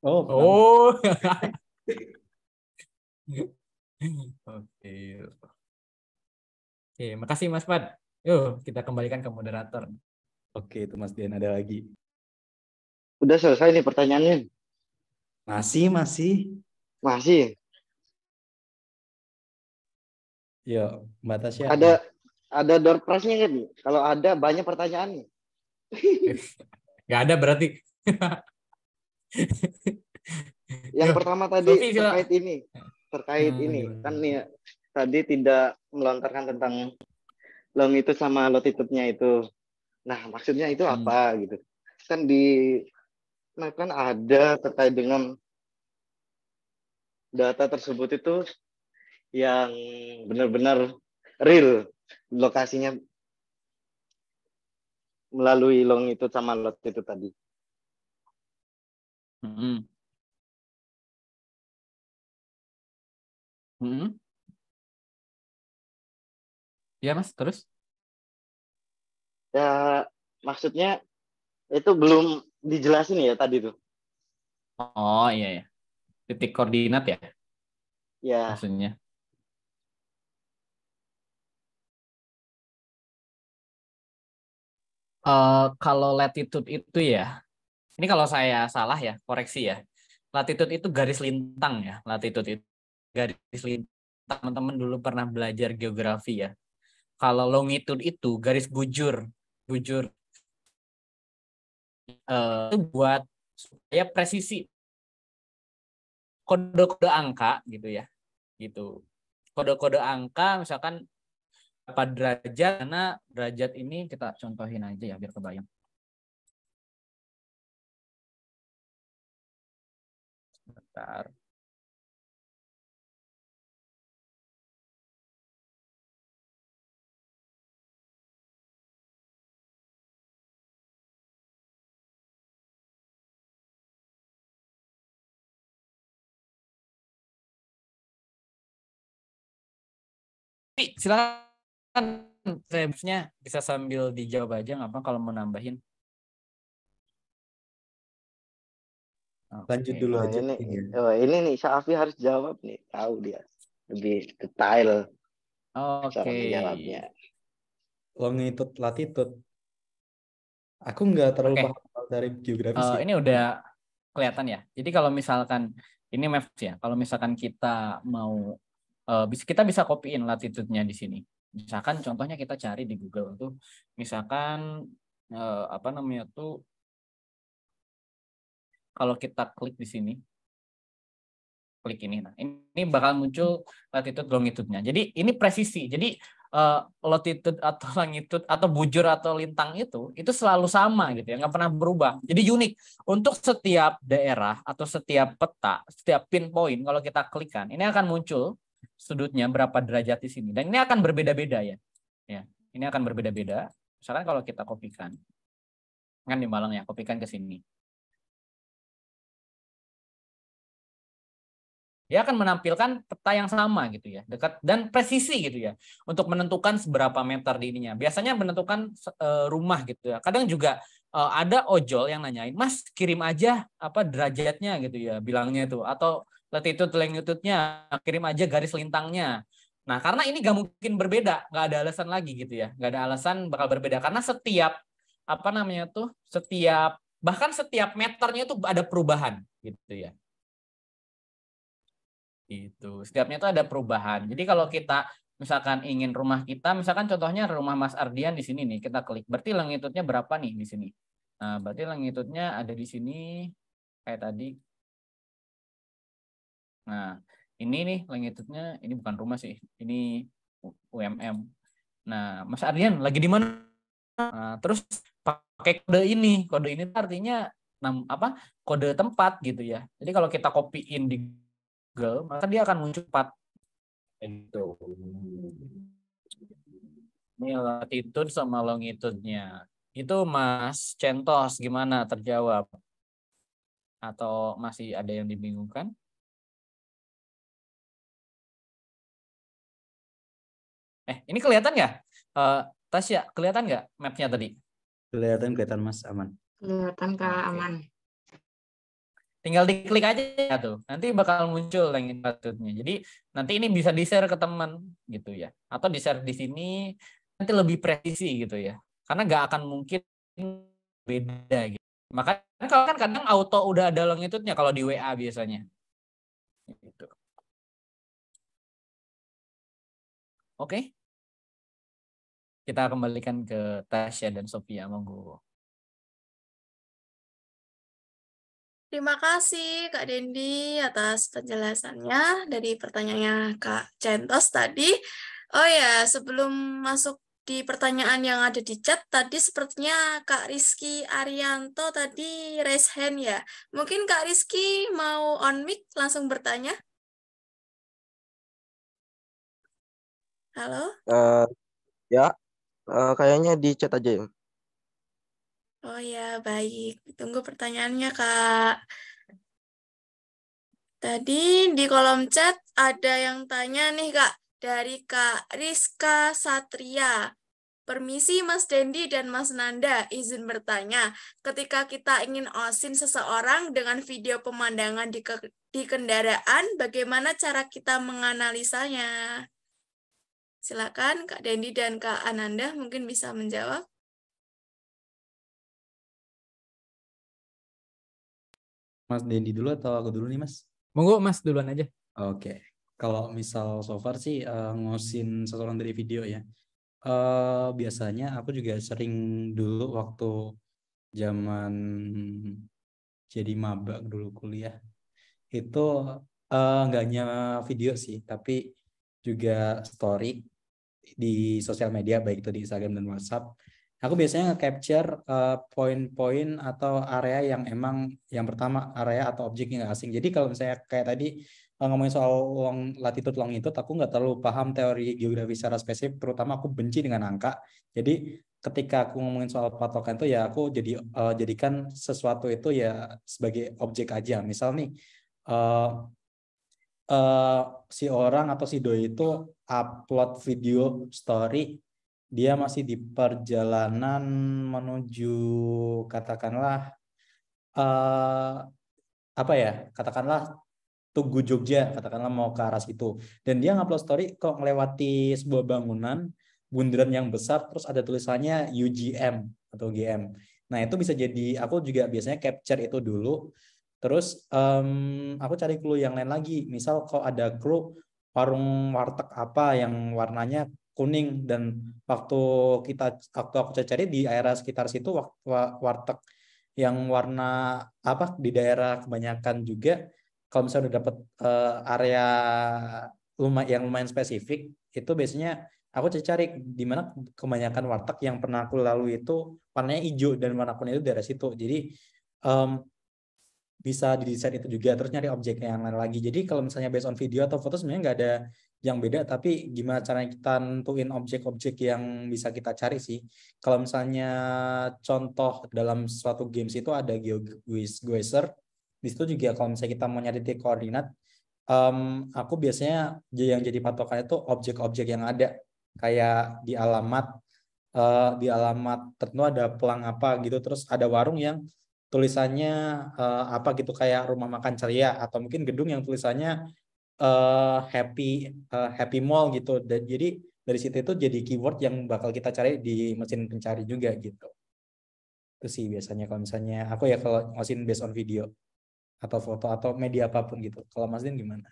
Oh, Oh. Oke. Oke, makasih Mas Fad. Yuk, kita kembalikan ke moderator. Oke, itu Mas Dian, ada lagi. Udah selesai nih pertanyaannya. Masih. Masih. Yo, Mbak Tasya. Ada door prize-nya kan? Kalau ada banyak pertanyaannya. Nggak ada berarti. Yang Yo, pertama tadi Sofi, terkait ini gimana? kan nih tadi tidak melontarkan tentang longitude sama latitude-nya itu. Nah, maksudnya itu apa gitu? Kan di map kan ada terkait dengan data tersebut itu yang benar-benar real lokasinya melalui longitude sama latitude tadi. Ya Mas, terus? Ya, maksudnya itu belum dijelasin ya tadi tuh. Oh iya ya. Titik koordinat ya Ya, maksudnya. Kalau latitude itu ya, ini kalau saya salah ya, koreksi ya. Latitude itu garis lintang ya, latitude itu garis lintang. Teman-teman dulu pernah belajar geografi ya. Kalau longitude itu garis bujur, bujur itu buat supaya presisi kode-kode angka gitu ya, gitu. Kode-kode angka misalkan berapa derajat, karena derajat ini kita contohin aja ya biar kebayang. Bentar. Silakan, saya bisa sambil dijawab aja nggak apa kalau mau nambahin. Lanjut Oke. dulu oh, aja. ini nih Syafie harus jawab nih, tahu dia lebih detail cara Oke. menjawabnya. Longitude, latitude. Aku nggak terlalu Oke. paham dari geografi sih. Ini udah kelihatan ya. Jadi kalau misalkan ini maps ya, kalau misalkan kita mau kita bisa copyin latitude-nya di sini. Misalkan contohnya kita cari di Google tuh, misalkan apa namanya tuh, kalau kita klik di sini, klik ini, nah ini bakal muncul latitude longitude-nya. Jadi ini presisi. Jadi latitude atau longitude atau bujur atau lintang itu selalu sama gitu ya, nggak pernah berubah. Jadi unik untuk setiap daerah atau setiap peta, setiap pinpoint kalau kita klikkan, ini akan muncul sudutnya berapa derajat di sini, dan ini akan berbeda-beda ya. Ya, ini akan berbeda-beda. Misalkan kalau kita kopikan, kan di Malang ya, kopikan ke sini. Dia akan menampilkan peta yang sama gitu ya, dekat dan presisi gitu ya, untuk menentukan seberapa meter di ininya. Biasanya menentukan rumah gitu ya. Kadang juga ada ojol yang nanyain, Mas kirim aja apa derajatnya gitu ya, bilangnya itu, atau latitude longitude-nya, kirim aja garis lintangnya. Nah karena ini gak mungkin berbeda, nggak ada alasan lagi gitu ya, nggak ada alasan bakal berbeda karena setiap apa namanya tuh, bahkan setiap meternya itu ada perubahan gitu ya. Itu setiapnya itu ada perubahan. Jadi kalau kita misalkan ingin rumah kita, misalkan contohnya rumah Mas Ardian di sini nih, kita klik. Berarti longitude-nya berapa nih di sini? Nah, berarti longitude-nya ada di sini kayak tadi. Nah, ini nih longitude-nya, ini bukan rumah sih. Ini UMM. Nah, Mas Ardian lagi di mana? Nah, terus pakai kode ini. Kode ini artinya kode tempat gitu ya. Jadi kalau kita copy-in di Google, maka dia akan muncul 4 itu. Ini latitude sama longitude-nya. Itu Mas Centos gimana, terjawab? Atau masih ada yang dibingungkan? Ini kelihatan nggak? Tasya, kelihatan nggak map-nya tadi? Kelihatan Mas, aman. Kelihatan Kak, Oke. aman. Tinggal diklik aja tuh, nanti bakal muncul longitude-nya. Jadi nanti ini bisa di-share ke teman gitu ya, atau di-share di sini nanti lebih presisi gitu ya, karena nggak akan mungkin beda gitu. Makanya kalau kan kadang auto udah ada longitude-nya kalau di WA biasanya. Gitu. Oke, kita kembalikan ke Tasya dan Sophia, monggo. Terima kasih Kak Dendi atas penjelasannya dari pertanyaannya Kak Centos tadi. Oh ya, sebelum masuk di pertanyaan yang ada di chat, tadi sepertinya Kak Rizky Arianto tadi raise hand ya. Mungkin Kak Rizky mau on mic langsung bertanya? Halo? Kayaknya di chat aja ya. Oh ya, baik. Tunggu pertanyaannya, Kak. Tadi di kolom chat ada yang tanya nih, Kak. dari Kak Rizka Satria. Permisi Mas Dendi dan Mas Nanda, izin bertanya, ketika kita ingin OSIN seseorang dengan video pemandangan di kendaraan, bagaimana cara kita menganalisanya? Silakan Kak Dendi dan Kak Ananda mungkin bisa menjawab. Mas Dendi dulu atau aku dulu nih, Mas? Monggo Mas duluan aja. Oke. Kalau misal so far sih ngosin seseorang dari video ya. Biasanya aku juga sering dulu waktu zaman jadi maba dulu kuliah. Itu nggak hanya video sih, tapi juga story di sosial media, baik itu di Instagram dan WhatsApp. Aku biasanya nge-capture poin-poin atau area yang emang yang pertama area atau objek yang nggak asing. Jadi kalau misalnya kayak tadi ngomongin soal latitude longitude, aku nggak terlalu paham teori geografi secara spesifik, terutama aku benci dengan angka. Jadi ketika aku ngomongin soal patokan itu ya aku jadikan sesuatu itu ya sebagai objek aja. Misal nih si orang atau si doi itu upload video story, dia masih di perjalanan menuju katakanlah apa ya, katakanlah Tugu Jogja, katakanlah mau ke arah situ, dan dia ngupload story kok melewati sebuah bangunan bundaran yang besar terus ada tulisannya UGM atau GM. Nah itu bisa jadi, aku juga biasanya capture itu dulu. Terus aku cari clue yang lain lagi. Misal kok ada clue warung warteg apa yang warnanya kuning, dan waktu aku cari di area sekitar situ warteg yang warna apa di daerah kebanyakan juga, kalau misalnya udah dapat area yang lumayan spesifik, itu biasanya aku cari di mana kebanyakan warteg yang pernah aku lalui itu warnanya hijau dan warna kuning itu daerah situ. Jadi bisa didesain itu juga, terus nyari objek yang lain lagi. Jadi kalau misalnya based on video atau foto sebenarnya nggak ada yang beda, tapi gimana caranya kita nentuin objek-objek yang bisa kita cari sih. Kalau misalnya contoh dalam suatu games itu ada GeoGuessr, di situ juga kalau misalnya kita mau nyari titik koordinat, aku biasanya yang jadi patokan itu objek-objek yang ada, kayak di alamat tertentu ada pelang apa gitu, terus ada warung yang tulisannya apa gitu kayak rumah makan ceria, atau mungkin gedung yang tulisannya happy mall gitu. Dan jadi dari situ itu jadi keyword yang bakal kita cari di mesin pencari juga gitu. Itu sih biasanya kalau misalnya aku ya, kalau ngosin based on video atau foto atau media apapun gitu. Kalau Mas Din gimana?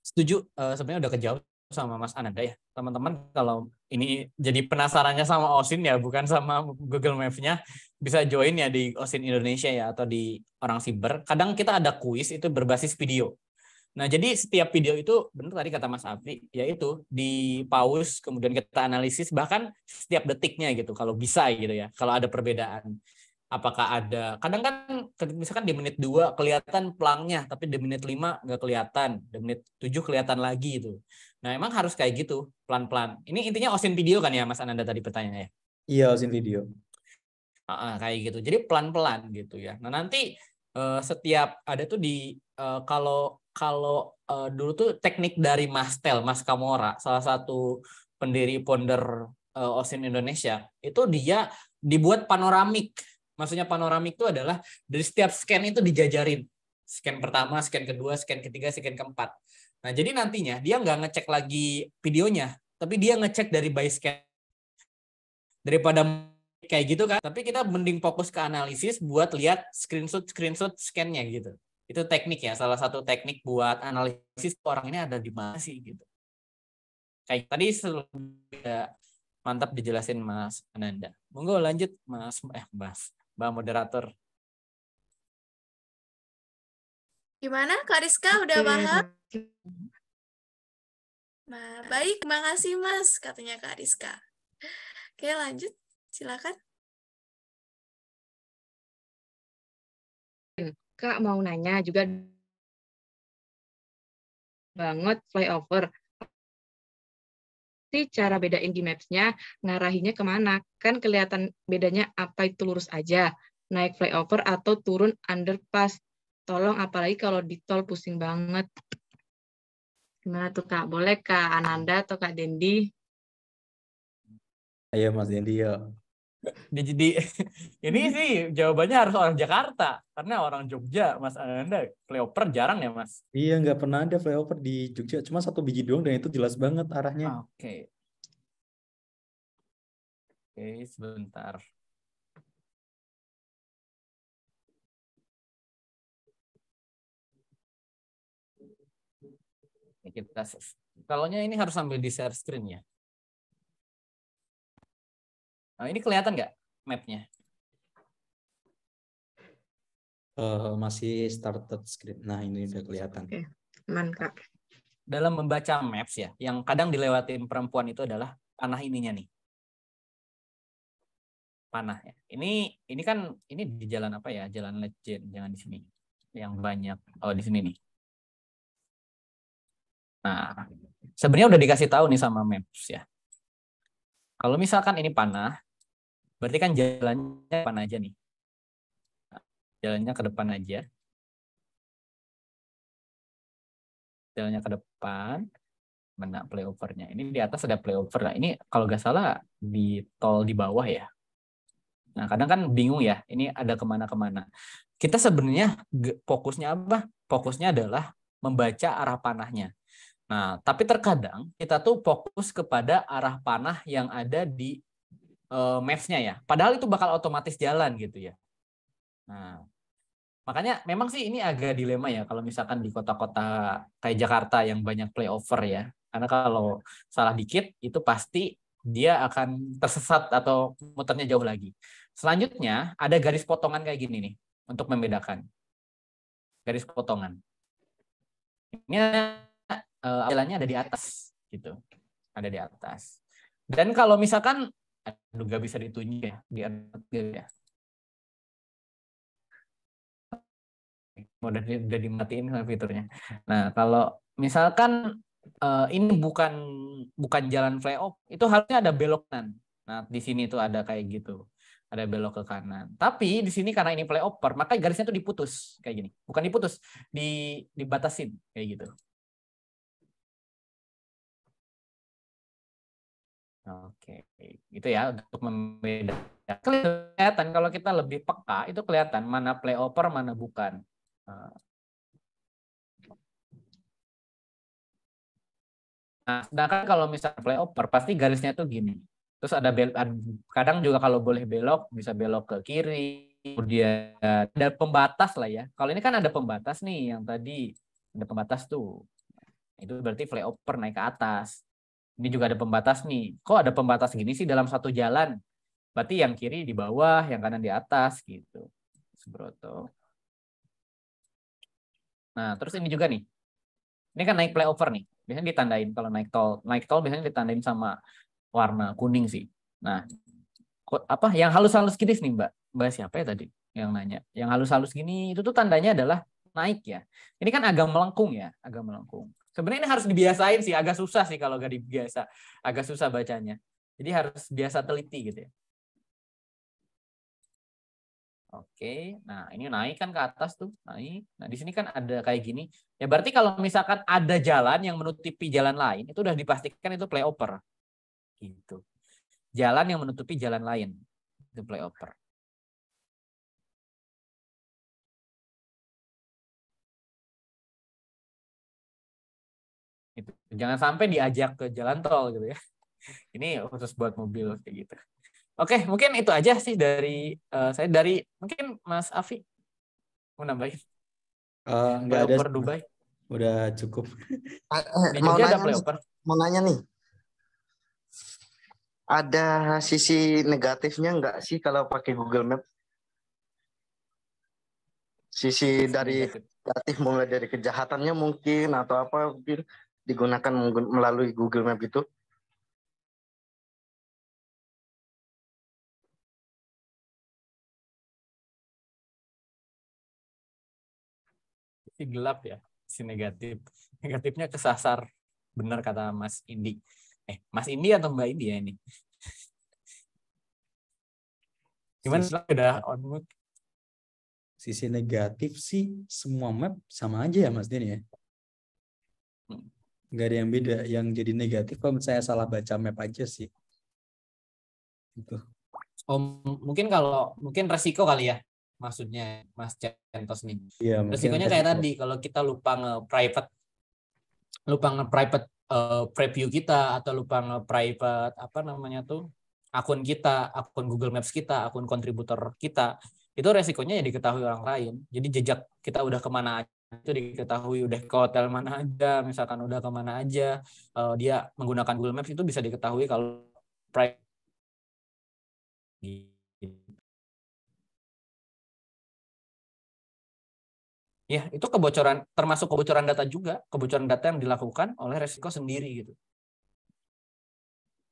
Setuju, sebenarnya udah kejawab sama Mas Ananda ya. Teman-teman kalau ini jadi penasarannya sama OSIN ya, bukan sama Google Maps-nya, bisa join ya di OSIN Indonesia ya, atau di Orang Siber. Kadang kita ada kuis itu berbasis video. Nah, jadi setiap video itu, benar tadi kata Mas Afi, yaitu di pause, kemudian kita analisis, bahkan setiap detiknya gitu, kalau bisa gitu ya, kalau ada perbedaan. Apakah ada, kadang kan misalkan di menit 2 kelihatan pelangnya, tapi di menit 5 nggak kelihatan, di menit 7 kelihatan lagi itu. Nah emang harus kayak gitu, pelan-pelan. Ini intinya OSIN video kan ya Mas Ananda tadi pertanyaannya? Iya, OSIN video. Kayak gitu, jadi pelan-pelan gitu ya. Nah nanti setiap ada tuh di, kalau dulu tuh teknik dari Mas Kamora, salah satu pendiri founder OSIN Indonesia, itu dia dibuat panoramik. Maksudnya panoramik itu adalah dari setiap scan itu dijajarin. Scan pertama, scan kedua, scan ketiga, scan keempat. Nah, jadi nantinya dia nggak ngecek lagi videonya, tapi dia ngecek dari by scan. Daripada kayak gitu kan, tapi kita mending fokus ke analisis buat lihat screenshot scan-nya gitu. Itu teknik ya, salah satu teknik buat analisis orang ini ada di mana sih gitu. Kayak tadi mantap dijelasin Mas Ananda. Monggo lanjut Mbak moderator. Gimana Kak Rizka, udah paham? Nah, baik, makasih Mas, katanya Kak Rizka. Oke, lanjut, silakan. Kak mau nanya juga banget flyover. Cara bedain di maps-nya ngarahinnya kemana? Kan kelihatan bedanya apa itu lurus aja, naik flyover atau turun underpass. Tolong, apalagi kalau di tol pusing banget. Gimana tuh Kak? Boleh Kak Ananda atau Kak Dendi? Ayo Mas Dendi, yuk. Jadi ini sih jawabannya harus orang Jakarta karena orang Jogja, Mas Ananda. Flyover jarang ya, Mas? Iya, nggak pernah ada flyover di Jogja. Cuma 1 biji doang dan itu jelas banget arahnya. Oke. Oke, sebentar. Kita kalaunya ini harus sambil di share screen ya. Nah, ini kelihatan nggak mapnya? Masih started screen. Nah, ini udah kelihatan. Oke, aman Kak. Dalam membaca maps ya, yang kadang dilewatin perempuan itu adalah panah ininya nih. Panah ya. Ini kan ini di jalan apa ya? Jalan Legend, jangan di sini. Yang banyak. Oh, di sini nih. Nah, sebenarnya udah dikasih tahu nih sama maps ya. Kalau misalkan ini panah, berarti kan jalannya depan aja nih. Jalannya ke depan aja. Jalannya ke depan. Mana flyovernya? Ini di atas ada flyover. Nah, ini kalau nggak salah di tol di bawah ya. Nah, kadang kan bingung ya. Ini ada kemana-kemana. Kita sebenarnya fokusnya apa? Fokusnya adalah membaca arah panahnya. Nah, tapi terkadang kita tuh fokus kepada arah panah yang ada di maps-nya ya. Padahal itu bakal otomatis jalan gitu ya. Nah, makanya memang sih ini agak dilema ya kalau misalkan di kota-kota kayak Jakarta yang banyak flyover ya. Karena kalau salah dikit itu pasti dia akan tersesat atau muternya jauh lagi. Selanjutnya ada garis potongan kayak gini nih untuk membedakan. Garis potongan. Ini jalannya ada di atas gitu. Ada di atas. Dan kalau misalkan aduh nggak bisa ditunjuk ya di atas ya. Udah dimatiin fiturnya. Nah, kalau misalkan ini bukan jalan flyover, itu harusnya ada belok kanan. Nah, di sini tuh ada kayak gitu. Ada belok ke kanan. Tapi di sini karena ini flyover, maka garisnya tuh diputus kayak gini. Bukan diputus, dibatasin kayak gitu. Oke, gitu ya untuk membedakan. Kelihatan kalau kita lebih peka itu kelihatan mana flyover mana bukan. Nah, sedangkan kalau misalnya flyover pasti garisnya tuh gini. Terus ada kadang juga kalau boleh belok bisa belok ke kiri. Kemudian ada pembatas lah ya. Kalau ini kan ada pembatas nih yang tadi ada pembatas tuh. Itu berarti flyover naik ke atas. Ini juga ada pembatas nih. Kok ada pembatas gini sih dalam satu jalan? Berarti yang kiri di bawah, yang kanan di atas gitu. Sebroto. Nah, terus ini juga nih. Ini kan naik flyover nih. Biasanya ditandain kalau naik tol. Naik tol biasanya ditandain sama warna kuning sih. Nah, apa yang halus-halus gini nih, Mbak? Mbak siapa ya tadi yang nanya? Yang halus-halus gini itu tuh tandanya adalah naik ya. Ini kan agak melengkung ya, agak melengkung. Sebenarnya ini harus dibiasain sih, agak susah sih kalau nggak dibiasa. Agak susah bacanya. Jadi harus biasa teliti gitu ya. Oke, nah ini naik kan ke atas tuh, naik. Nah di sini kan ada kayak gini. Ya berarti kalau misalkan ada jalan yang menutupi jalan lain, itu udah dipastikan itu flyover. Gitu. Jalan yang menutupi jalan lain, itu flyover. Itu. Jangan sampai diajak ke jalan tol gitu ya. Ini khusus buat mobil kayak gitu. Oke, mungkin itu aja sih dari saya. Dari mungkin Mas Afi mau nambahin. Nggak ada. Flyover Dubai. Udah cukup. Di Jogja ada flyover. Mau nanya nih. Ada sisi negatifnya nggak sih kalau pakai Google Map? Sisi dari negatif mulai dari kejahatannya mungkin atau apa mungkin digunakan melalui Google Map itu? Si gelap ya, si negatif. Negatifnya kesasar. Benar kata Mas Indi. Mas Indi atau Mbak Indi ya ini? Gimana udah on mood? Sisi negatif sih semua map sama aja ya Mas Den ya. nggak ada yang beda. Yang jadi negatif kalau misalnya salah baca map aja sih. Gitu. Mungkin mungkin resiko kali ya, maksudnya Mas Centos nih. Iya, mungkin Resikonya kayak resiko. tadi, kalau kita lupa nge-private preview kita, atau lupa nge-private apa namanya tuh, akun kita, akun Google Maps kita, akun kontributor kita, itu resikonya ya diketahui orang lain. Jadi jejak kita udah kemana aja itu diketahui, udah ke hotel mana aja, misalkan udah kemana aja, dia menggunakan Google Maps itu bisa diketahui kalau private. Ya, itu kebocoran, termasuk kebocoran data juga, kebocoran data yang dilakukan oleh resiko sendiri gitu.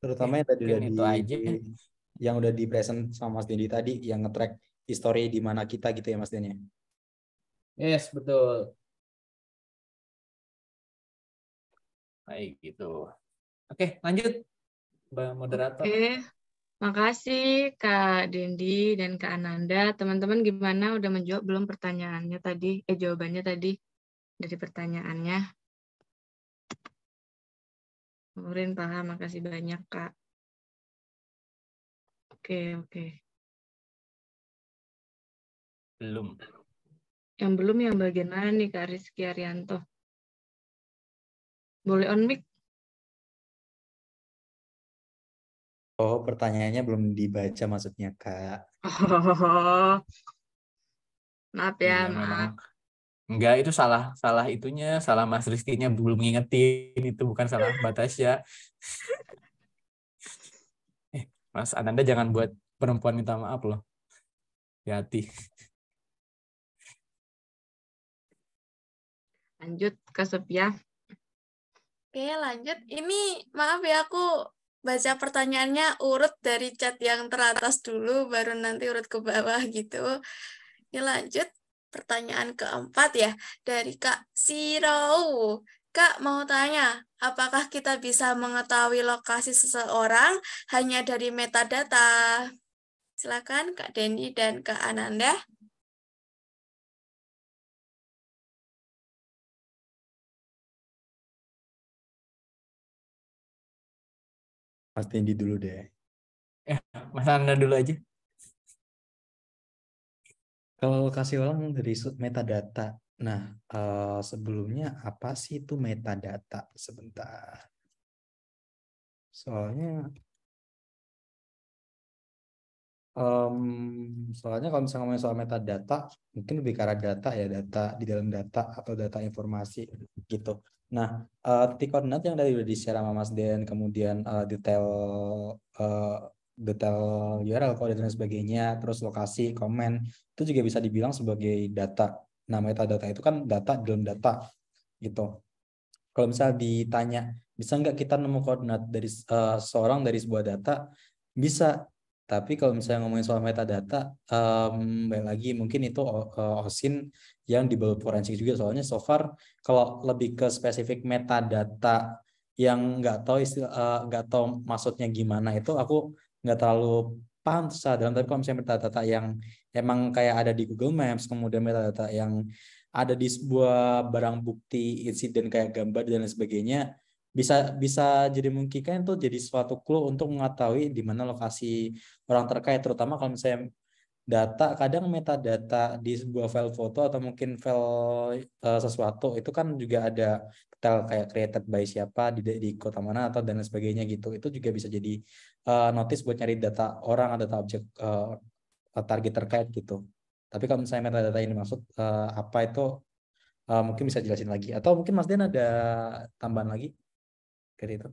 Terutama yang tadi Mungkin udah itu aja. yang udah di present sama Mas Dendi tadi, yang nge-track history di mana kita gitu ya Mas Dendi. Yes, betul. Baik gitu. Oke, lanjut Mbak Moderator. Oke, makasih Kak Dendi dan Kak Ananda. Teman-teman gimana? Udah menjawab belum pertanyaannya tadi? Jawabannya tadi dari pertanyaannya. Nurin paham, makasih banyak Kak. Oke. Belum. Yang belum yang bagian mana nih Kak Rizky Arianto? Boleh on mic? Oh, pertanyaannya belum dibaca maksudnya, Kak. Oh, maaf ya, Iya, maaf. memang. Enggak, itu salah itunya, salah Mas Rizky-nya belum ngingetin, itu bukan salah Mbak Tasya. Mas Ananda jangan buat perempuan minta maaf loh. Hati-hati. Lanjut ke Sophia. Oke, lanjut. Ini maaf ya, aku baca pertanyaannya urut dari chat yang teratas dulu, baru nanti urut ke bawah gitu. Ini lanjut. Pertanyaan keempat ya, dari Kak Sirau. Kak mau tanya, apakah kita bisa mengetahui lokasi seseorang hanya dari metadata? Silakan Kak Dendi dan Kak Ananda. Mas Dendi dulu deh. Mas Ananda dulu aja. Kalau kasih ulang dari metadata. Nah, sebelumnya apa sih itu metadata? Sebentar. Soalnya kalau misalnya ngomongin soal metadata, mungkin lebih ke arah data ya, data di dalam data atau data informasi gitu. Nah, titik koordinat yang tadi udah di-share sama Mas Den, kemudian detail URL, kode dan sebagainya, terus lokasi, komen, itu juga bisa dibilang sebagai data. Nah, metadata itu kan data di dalam data gitu. Kalau misalnya ditanya, bisa nggak kita nemu koordinat dari seorang dari sebuah data? Bisa. Tapi kalau misalnya ngomongin soal metadata, balik lagi mungkin itu OSIN yang dibawa forensik juga. Soalnya so far kalau lebih ke spesifik metadata yang nggak tahu maksudnya gimana, itu aku nggak terlalu paham secara dalam. Tapi kalau misalnya metadata yang emang kayak ada di Google Maps, kemudian metadata yang ada di sebuah barang bukti insiden kayak gambar dan lain sebagainya, bisa jadi memungkinkan itu jadi suatu clue untuk mengetahui di mana lokasi orang terkait, terutama kalau misalnya data, kadang metadata di sebuah file foto atau mungkin file sesuatu itu kan juga ada detail kayak created by siapa, di kota mana atau dan lain sebagainya gitu. Itu juga bisa jadi notice buat nyari data orang atau data objek target terkait gitu. Tapi kalau misalnya metadata ini maksud apa itu, mungkin bisa jelasin lagi, atau mungkin Mas Den ada tambahan lagi kayak itu.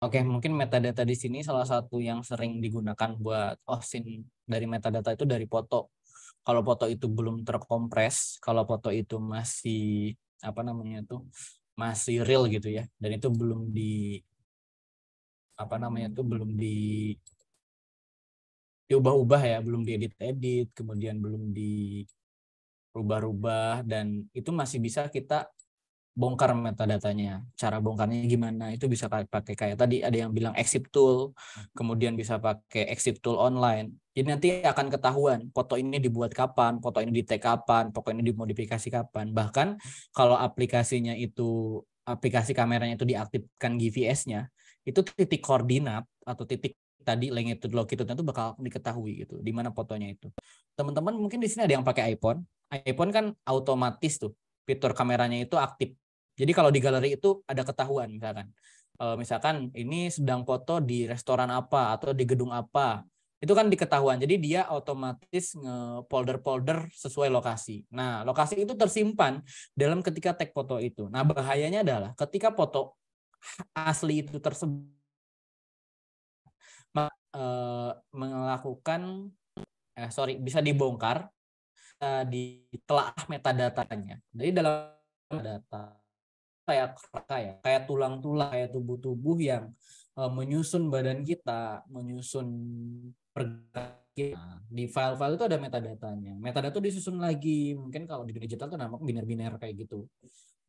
Oke, mungkin metadata di sini salah satu yang sering digunakan buat OSIN dari metadata itu dari foto. Kalau foto itu belum terkompres, kalau foto itu masih masih real gitu ya, dan itu belum diubah-ubah ya, belum diedit-edit, kemudian belum dirubah-rubah, dan itu masih bisa kita bongkar metadatanya. Cara bongkarnya gimana? Itu bisa pakai kayak tadi ada yang bilang exit tool, kemudian bisa pakai exit tool online. Jadi nanti akan ketahuan foto ini dibuat kapan, foto ini di-tag kapan, foto ini dimodifikasi kapan. Bahkan kalau aplikasinya itu aplikasi kameranya itu diaktifkan GPS-nya, itu titik koordinat atau titik tadi longitude longitude-nya itu bakal diketahui gitu, di mana fotonya itu. Teman-teman mungkin di sini ada yang pakai iPhone. iPhone kan otomatis tuh fitur kameranya itu aktif. Jadi kalau di galeri itu ada ketahuan misalkan ini sedang foto di restoran apa atau di gedung apa. Itu kan diketahuan. Jadi dia otomatis nge-folder-folder sesuai lokasi. Nah, lokasi itu tersimpan dalam ketika tag foto itu. Nah, bahayanya adalah ketika foto asli itu tersebut melakukan bisa dibongkar, ditelaah metadatanya. Jadi dalam data kayak tulang-tulang, kayak tubuh-tubuh yang menyusun badan kita, menyusun pergerakan kita. Di file-file itu ada metadatanya. Metadata itu disusun lagi. Mungkin kalau di dunia digital itu namanya biner-biner kayak gitu.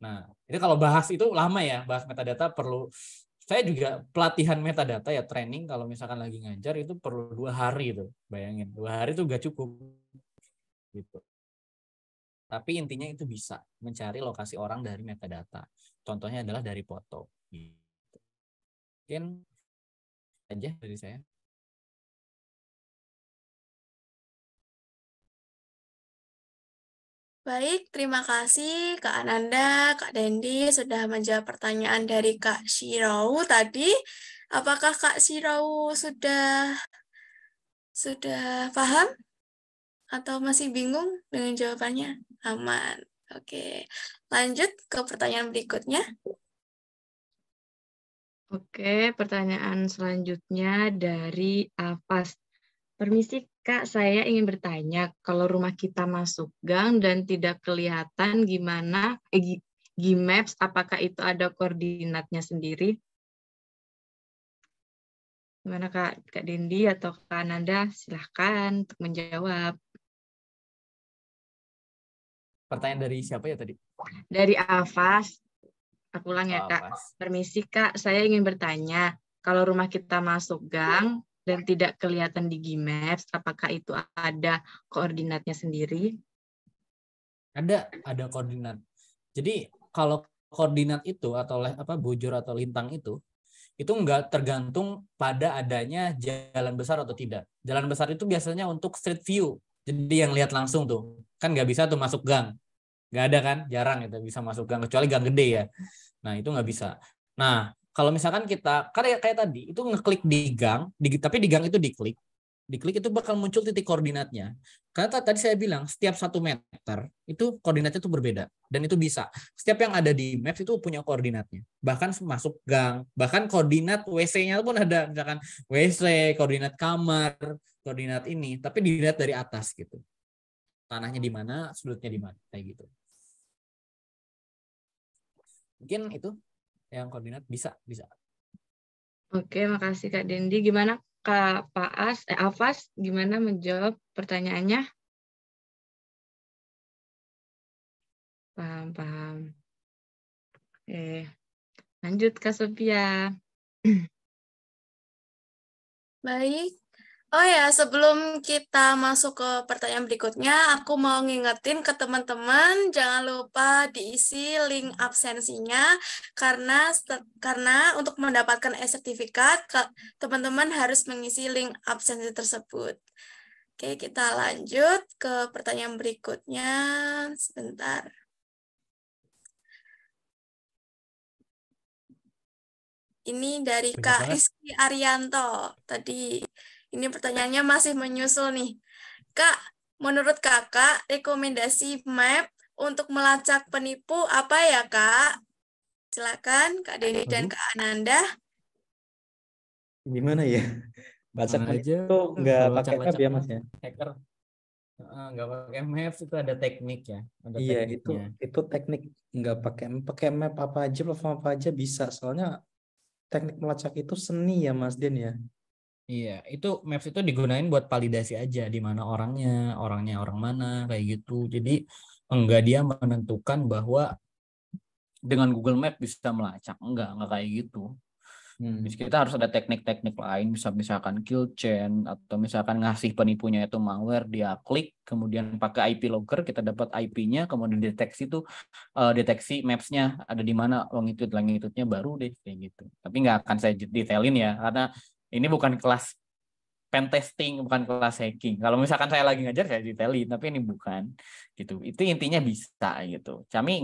Nah, ini kalau bahas itu lama ya, bahas metadata perlu. Saya juga pelatihan metadata ya, training kalau misalkan lagi ngajar itu perlu 2 hari itu. Bayangin, 2 hari itu gak cukup. Gitu. Tapi intinya itu bisa mencari lokasi orang dari metadata. Contohnya adalah dari foto. Gitu. Mungkin aja dari saya. Baik, terima kasih Kak Ananda, Kak Dendi sudah menjawab pertanyaan dari Kak Shirau tadi. Apakah Kak Shirau sudah paham atau masih bingung dengan jawabannya? Aman. Oke, lanjut ke pertanyaan berikutnya. Oke, pertanyaan selanjutnya dari Afas. Permisi Kak, saya ingin bertanya, kalau rumah kita masuk gang dan tidak kelihatan gimana, Gmaps, apakah itu ada koordinatnya sendiri? Gimana Kak Dendi atau Kak Ananda? Silahkan untuk menjawab. Pertanyaan dari siapa ya tadi? Dari Afas. Aku ulang ya Kak. Afas. Permisi Kak, saya ingin bertanya, kalau rumah kita masuk gang dan tidak kelihatan di Gmaps, apakah itu ada koordinatnya sendiri? Ada koordinat. Jadi kalau koordinat itu atau bujur atau lintang itu enggak tergantung pada adanya jalan besar atau tidak. Jalan besar itu biasanya untuk street view. Jadi yang lihat langsung tuh. Kan nggak bisa tuh masuk gang. Nggak ada kan? Jarang itu bisa masuk gang. Kecuali gang gede ya. Nah itu nggak bisa. Nah kalau misalkan kita, kayak tadi, itu ngeklik di gang, tapi di gang itu diklik itu bakal muncul titik koordinatnya. Karena tadi saya bilang, setiap 1 meter, itu koordinatnya itu berbeda. Dan itu bisa. Setiap yang ada di Maps itu punya koordinatnya. Bahkan masuk gang, bahkan koordinat WC-nya pun ada. Misalkan WC, koordinat kamar, koordinat ini. Tapi dilihat dari atas gitu. Tanahnya di mana, sudutnya di mana. Kayak gitu. Mungkin itu yang koordinat bisa. Oke, makasih Kak Dendi. Gimana Kak Afas, gimana menjawab pertanyaannya? Paham. Oke, lanjut Kak Sophia. Baik. Oh ya, sebelum kita masuk ke pertanyaan berikutnya, aku mau ngingetin ke teman-teman, jangan lupa diisi link absensinya, karena untuk mendapatkan e-sertifikat, teman-teman harus mengisi link absensi tersebut. Oke, kita lanjut ke pertanyaan berikutnya. Sebentar. Ini dari Kak Rizky Arianto. Tadi ini pertanyaannya masih menyusul nih. Kak, menurut Kakak, rekomendasi map untuk melacak penipu apa ya, Kak? Silakan Kak Denny dan Kak Ananda. Gimana ya? Baca aja itu nggak pakai map ya, Mas ya? Hacker nggak pakai Maps itu ada teknik ya. Iya, itu teknik, nggak pakai map apa aja, platform apa aja bisa. Soalnya teknik melacak itu seni ya, Mas Den ya. Iya, itu Maps itu digunain buat validasi aja di mana orangnya orang mana kayak gitu. Jadi enggak dia menentukan bahwa dengan Google Map bisa melacak. Enggak kayak gitu. Jadi kita harus ada teknik-teknik lain, bisa misalkan kill chain atau misalkan ngasih penipunya itu malware, dia klik, kemudian pakai IP logger, kita dapat IP-nya, kemudian deteksi tuh deteksi maps-nya ada di mana longitude-nya baru deh kayak gitu. Tapi nggak akan saya detailin ya, karena ini bukan kelas pen testing, bukan kelas hacking. Kalau misalkan saya lagi ngajar saya detailin, tapi ini bukan gitu. Itu intinya bisa gitu. Kami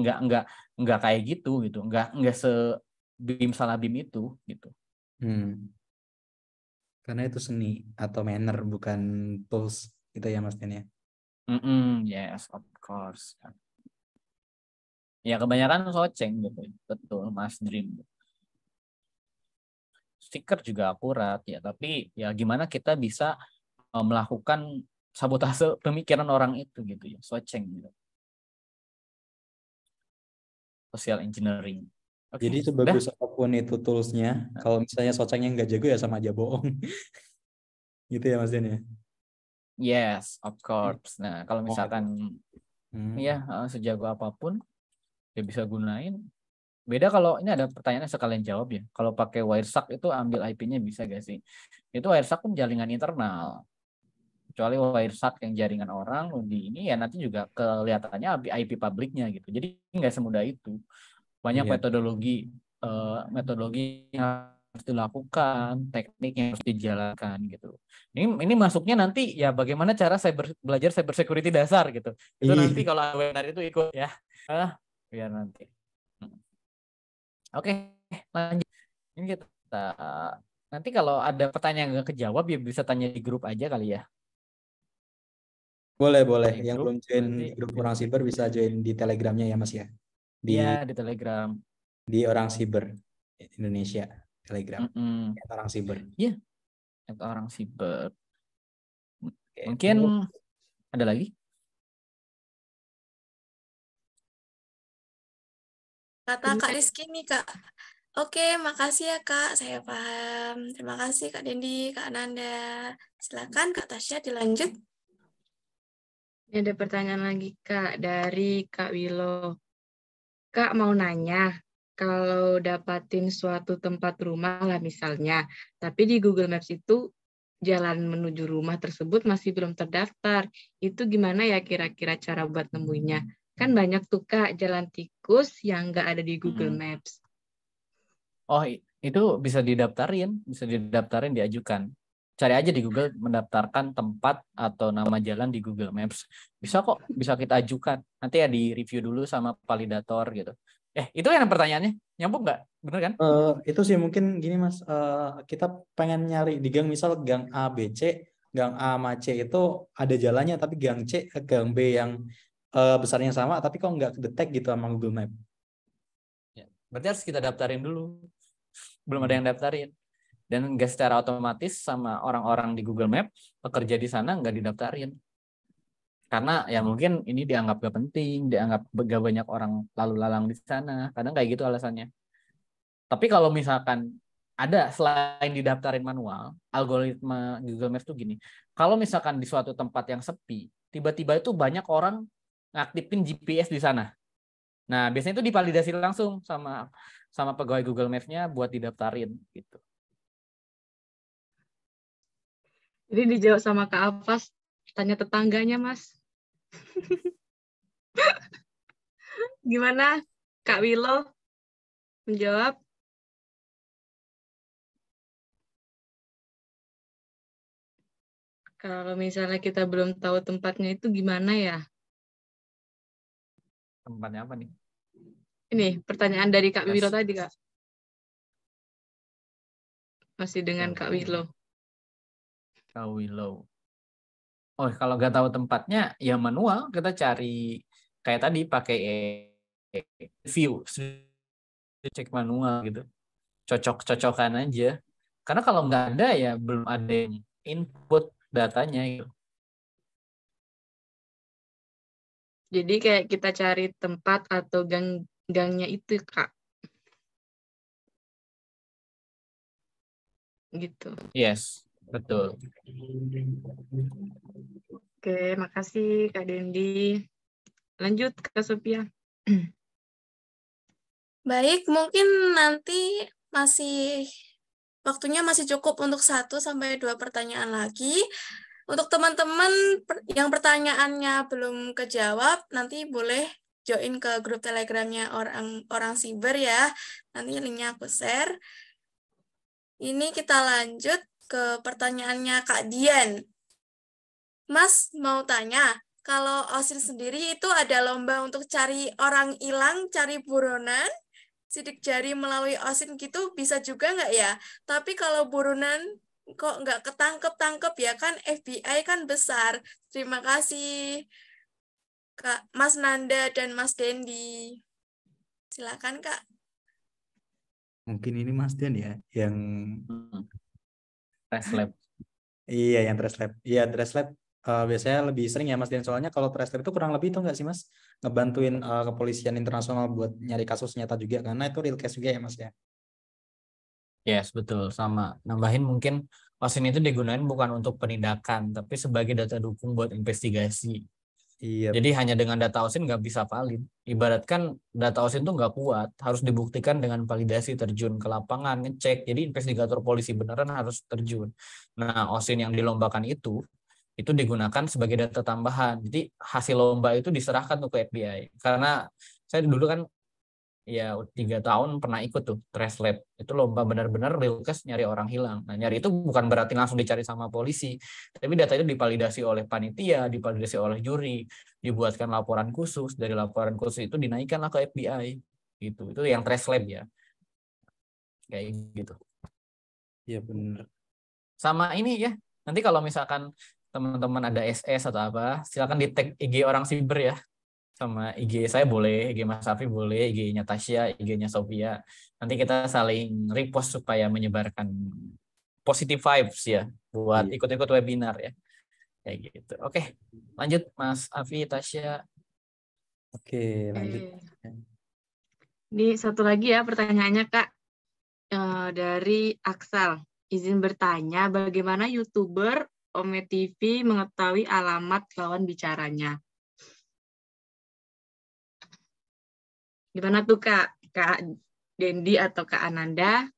nggak kayak gitu, nggak BIM salah BIM itu gitu. Karena itu seni atau manner bukan tools gitu ya Mas Den ya. Yes, of course. Ya kebanyakan soceng gitu. Betul, Mas Dream. Stiker juga akurat ya, tapi ya gimana kita bisa melakukan sabotase pemikiran orang itu gitu ya, soceng gitu. Social engineering. Jadi sebagus apapun itu toolsnya, kalau misalnya socengnya nggak jago ya sama aja bohong. Gitu ya Mas Den ya. Yes, of course. Nah, kalau misalkan ya sejago apapun dia bisa gunain. Beda kalau ini ada pertanyaannya sekalian jawab ya. Kalau pakai Wireshark itu ambil IP-nya bisa gak sih? Itu Wireshark pun jaringan internal. Kecuali Wireshark yang jaringan orang di ini ya nanti juga kelihatannya IP publiknya gitu. Jadi nggak semudah itu. Banyak metodologi yang harus dilakukan, teknik yang harus dijalankan gitu. Ini masuknya nanti ya bagaimana cara belajar cyber security dasar gitu. Itu nanti kalau webinar itu ikut ya. Biar nanti. Oke, lanjut. Ini kita nanti kalau ada pertanyaan yang nggak kejawab ya bisa tanya di grup aja kali ya. Boleh. Di Yang grup, belum join nanti, grup Orang Siber bisa join di Telegramnya ya Mas ya. Iya, di Telegram. Di Orang Siber Indonesia Telegram. Orang Siber. Iya. Orang Siber. Mungkin ada lagi? Kata Kak Rizky nih Kak. Oke, makasih ya Kak, saya paham. Terima kasih Kak Dendi, Kak Ananda. Silakan Kak Tasya dilanjut. Ini ada pertanyaan lagi Kak dari Kak Wilo. Kak mau nanya, kalau dapatin suatu tempat rumah lah misalnya, tapi di Google Maps itu jalan menuju rumah tersebut masih belum terdaftar. Itu gimana ya kira-kira cara buat nemuinya? Kan banyak tuh Kak jalan tikus yang nggak ada di Google Maps. Oh, itu bisa didaftarin, diajukan. Cari aja di Google mendaftarkan tempat atau nama jalan di Google Maps. Bisa kok, bisa kita ajukan. Nanti ya di review dulu sama validator gitu. Itu yang pertanyaannya. Nyambung nggak? Bener kan? Itu sih mungkin gini Mas, kita pengen nyari di gang misal gang A, B, C, gang A sama C itu ada jalannya, tapi gang C, gang B yang besarnya sama, tapi kok nggak detect gitu sama Google Map. Ya, berarti harus kita daftarin dulu. Belum ada yang daftarin. Dan nggak secara otomatis sama orang-orang di Google Map pekerja di sana nggak didaftarin. Karena ya mungkin ini dianggap gak penting, dianggap gak banyak orang lalu lalang di sana. Kadang kayak gitu alasannya. Tapi kalau misalkan ada selain didaftarin manual, algoritma Google Maps tuh gini. Kalau misalkan di suatu tempat yang sepi, tiba-tiba itu banyak orang ngaktifin GPS di sana. Nah, biasanya itu divalidasi langsung sama pegawai Google Maps-nya buat didaftarin gitu. Jadi dijawab sama Kak Afas, tanya tetangganya, Mas. Gimana Kak Wilo menjawab? Kalau misalnya kita belum tahu tempatnya itu gimana ya? Tempatnya apa nih? Ini pertanyaan dari Kak Wilo tadi, Kak. Masih dengan Kak Wilo. Kak Wilo. Oh, kalau nggak tahu tempatnya, ya manual. Kita cari kayak tadi pakai view, cek manual gitu. Cocok-cocokan aja. Karena kalau nggak ada ya belum ada yang input datanya gitu. Jadi kayak kita cari tempat atau gangnya itu, Kak. Gitu. Yes, betul. Oke, makasih Kak Dendi. Lanjut Kak Sophia. Baik, mungkin nanti waktunya masih cukup untuk 1-2 pertanyaan lagi. Untuk teman-teman yang pertanyaannya belum kejawab, nanti boleh join ke grup Telegramnya orang siber ya. Nanti linknya aku share. Ini kita lanjut ke pertanyaannya Kak Dian. Mas mau tanya, kalau OSIN sendiri itu ada lomba untuk cari orang hilang, cari buronan, sidik jari melalui OSIN gitu bisa juga nggak ya? Tapi kalau buronan kok nggak ketangkep-tangkep ya kan FBI kan besar. Terima kasih Kak Mas Nanda dan Mas Dendi. Silakan Kak. Mungkin ini Mas Dian ya, yang Translab. iya yang Translab. Iya Translab biasanya lebih sering ya Mas Dian, soalnya kalau Translab itu kurang lebih itu nggak sih Mas, ngebantuin kepolisian internasional buat nyari kasus nyata juga, karena itu real case juga ya Mas ya. Yes, betul. Sama. Nambahin mungkin OSIN itu digunakan bukan untuk penindakan, tapi sebagai data dukung buat investigasi. Iya. Jadi hanya dengan data OSIN nggak bisa valid. Ibaratkan data OSIN itu nggak kuat, harus dibuktikan dengan validasi, terjun ke lapangan, ngecek. Jadi investigator polisi beneran harus terjun. Nah, OSIN yang dilombakan itu digunakan sebagai data tambahan. Jadi hasil lomba itu diserahkan tuh ke FBI. Karena saya dulu kan ya 3 tahun pernah ikut tuh Translab. Itu lomba benar-benar real case nyari orang hilang. Nah, nyari itu bukan berarti langsung dicari sama polisi, tapi data itu divalidasi oleh panitia, divalidasi oleh juri, dibuatkan laporan khusus, dari laporan khusus itu dinaikkanlah ke FBI. Gitu. Itu yang Translab ya. Kayak gitu. Iya benar. Sama ini ya. Nanti kalau misalkan teman-teman ada SS atau apa, silakan di-tag IG orang siber ya. Sama IG saya boleh, IG Mas Safi boleh, IG-nya Tasya, IG-nya Sofia. Nanti kita saling repost supaya menyebarkan positive vibes ya buat Iya. ikut-ikut webinar ya. Kayak gitu. Oke, lanjut Mas Afi, Tasya. Oke, lanjut. Ini satu lagi ya pertanyaannya Kak. Dari Aksal. Izin bertanya, bagaimana YouTuber Ome TV mengetahui alamat lawan bicaranya? Gimana tuh Kak? Kak Dendi atau Kak Ananda?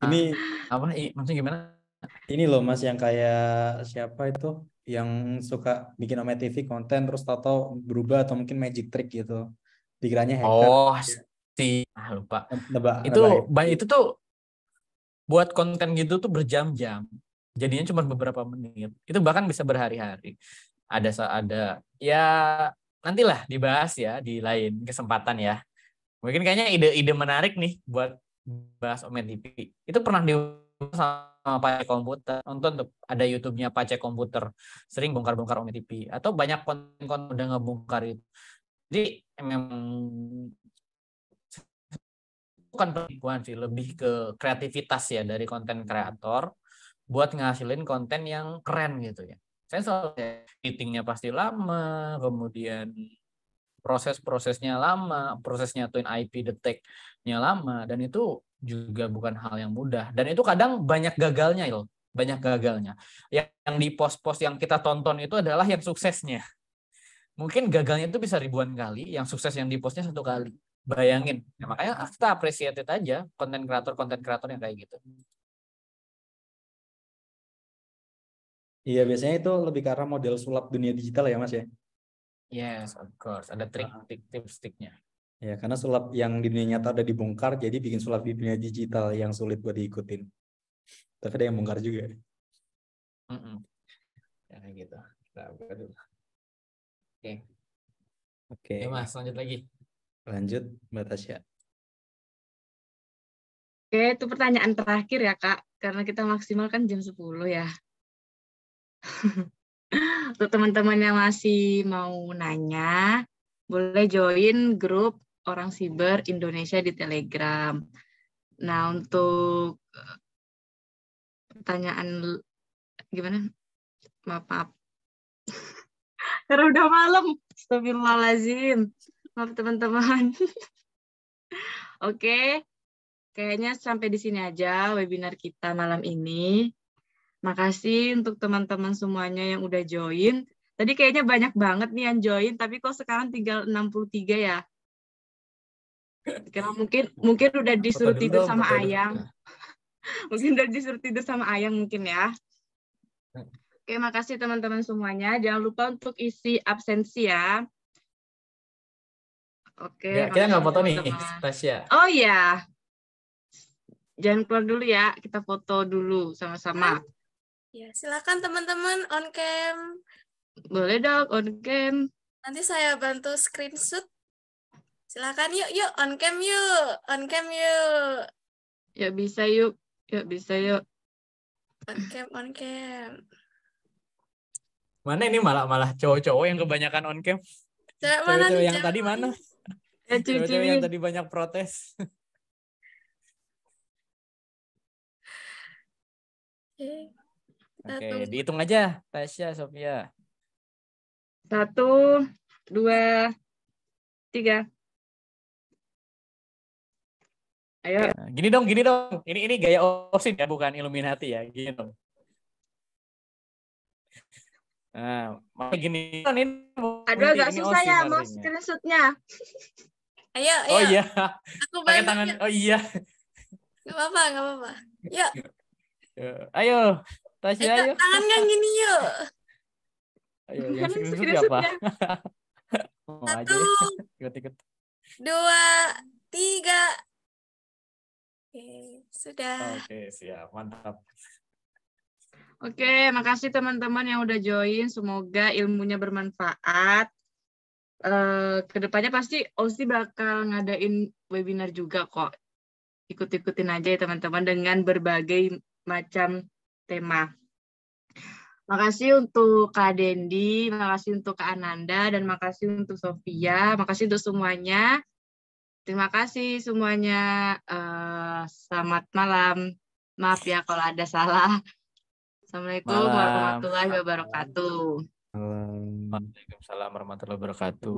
Ini Apa? Maksudnya gimana? ini loh Mas, yang kayak siapa itu yang suka bikin Ome TV konten terus tato berubah atau mungkin magic trick gitu. Dikiranya hacker. Oh, lupa. Itu tuh buat konten gitu tuh berjam-jam. Jadinya cuma beberapa menit. Itu bahkan bisa berhari-hari. Ada ya nantilah dibahas ya di lain kesempatan ya. Mungkin kayaknya ide-ide menarik nih buat bahas Ome TV. Itu pernah dibahas sama Pace Komputer. Nonton tuh ada YouTube-nya Pace Komputer. Sering bongkar-bongkar Ome TV. Atau banyak konten-konten udah ngebongkar itu. Jadi memang bukan penipuan sih, lebih ke kreativitas ya dari konten kreator buat ngasilin konten yang keren gitu ya. Saya soalnya editingnya pasti lama, kemudian proses-prosesnya lama, proses nyatuin IP detect-nya lama, dan itu juga bukan hal yang mudah. Dan itu kadang banyak gagalnya, banyak gagalnya. Yang di post-post yang kita tonton itu adalah yang suksesnya. Mungkin gagalnya itu bisa ribuan kali, yang sukses yang di postnya 1 kali. Bayangin. Nah, makanya kita appreciate aja konten kreator yang kayak gitu. Iya, biasanya itu lebih ke arah model sulap dunia digital ya Mas ya. Yes, of course. Ada tips-tipsnya. Ya, karena sulap yang di dunia nyata udah dibongkar, jadi bikin sulap di dunia digital yang sulit buat diikutin. Tapi ada yang bongkar juga. Ya, kayak gitu. Oke. Oke. Ya Mas, lanjut lagi. Lanjut, Mbak Tasya. Oke, itu pertanyaan terakhir ya Kak, karena kita maksimal kan jam 10 ya. Untuk teman-teman yang masih mau nanya, boleh join grup Orang Siber Indonesia di Telegram. Nah, untuk pertanyaan gimana? Maaf. Karena udah malam. Astagfirullahaladzim. Maaf teman-teman. Oke. Kayaknya sampai di sini aja webinar kita malam ini. Makasih untuk teman-teman semuanya yang udah join. Tadi kayaknya banyak banget nih yang join, tapi kok sekarang tinggal 63 ya? Kira mungkin udah disuruh Foto dulu tidur dong, sama foto dulu. ayang. Mungkin udah disuruh tidur sama ayang mungkin ya. Oke, makasih teman-teman semuanya. Jangan lupa untuk isi absensi ya. Oke, Ya, kita nggak makasih foto nih, teman-teman. Tasya. Oh iya. Jangan keluar dulu ya, kita foto dulu sama-sama. Ya, silakan teman-teman on cam. Boleh dong, on cam. Nanti saya bantu screenshot. Silakan yuk on cam yuk. On cam yuk. Yuk bisa yuk. Yuk bisa yuk. On cam, on cam. Mana ini malah cowok-cowok yang kebanyakan on cam. Cewek mana Cewek-cewek nih? yang tadi mana? Ya, Cewek-cewek yang tadi banyak protes. Oke. Kita Oke, tunggu. dihitung aja, Tasya, Sofia. 1, 2, 3. Ayo. Nah, gini dong. Ini gaya OSIS ya, bukan Illuminati ya. Gini dong. Nah, gini. Aduh, agak Ini susah OSIS ya mau artinya. screenshotnya. Ayo. Oh iya. Aku Pakai bantu. tangan. Oh iya. Gak apa-apa. Yuk. Ayo, Tasya, ayo. Tangannya gini yuk. Ayo, yang screenshot Screenshotnya. siapa? Mau aja 1, ya. Ikut-ikut. 2, 3. Oke, sudah. Oke, siap. Mantap. Oke, makasih teman-teman yang udah join. Semoga ilmunya bermanfaat. Kedepannya pasti OSI bakal ngadain webinar juga kok. Ikut-ikutin aja ya teman-teman dengan berbagai macam tema. Makasih untuk Kak Dendi, makasih untuk Kak Ananda, dan makasih untuk Sofia. Makasih untuk semuanya. Terima kasih semuanya. Selamat malam. Maaf ya kalau ada salah. Assalamualaikum warahmatullahi wabarakatuh. Waalaikumsalam warahmatullahi wabarakatuh.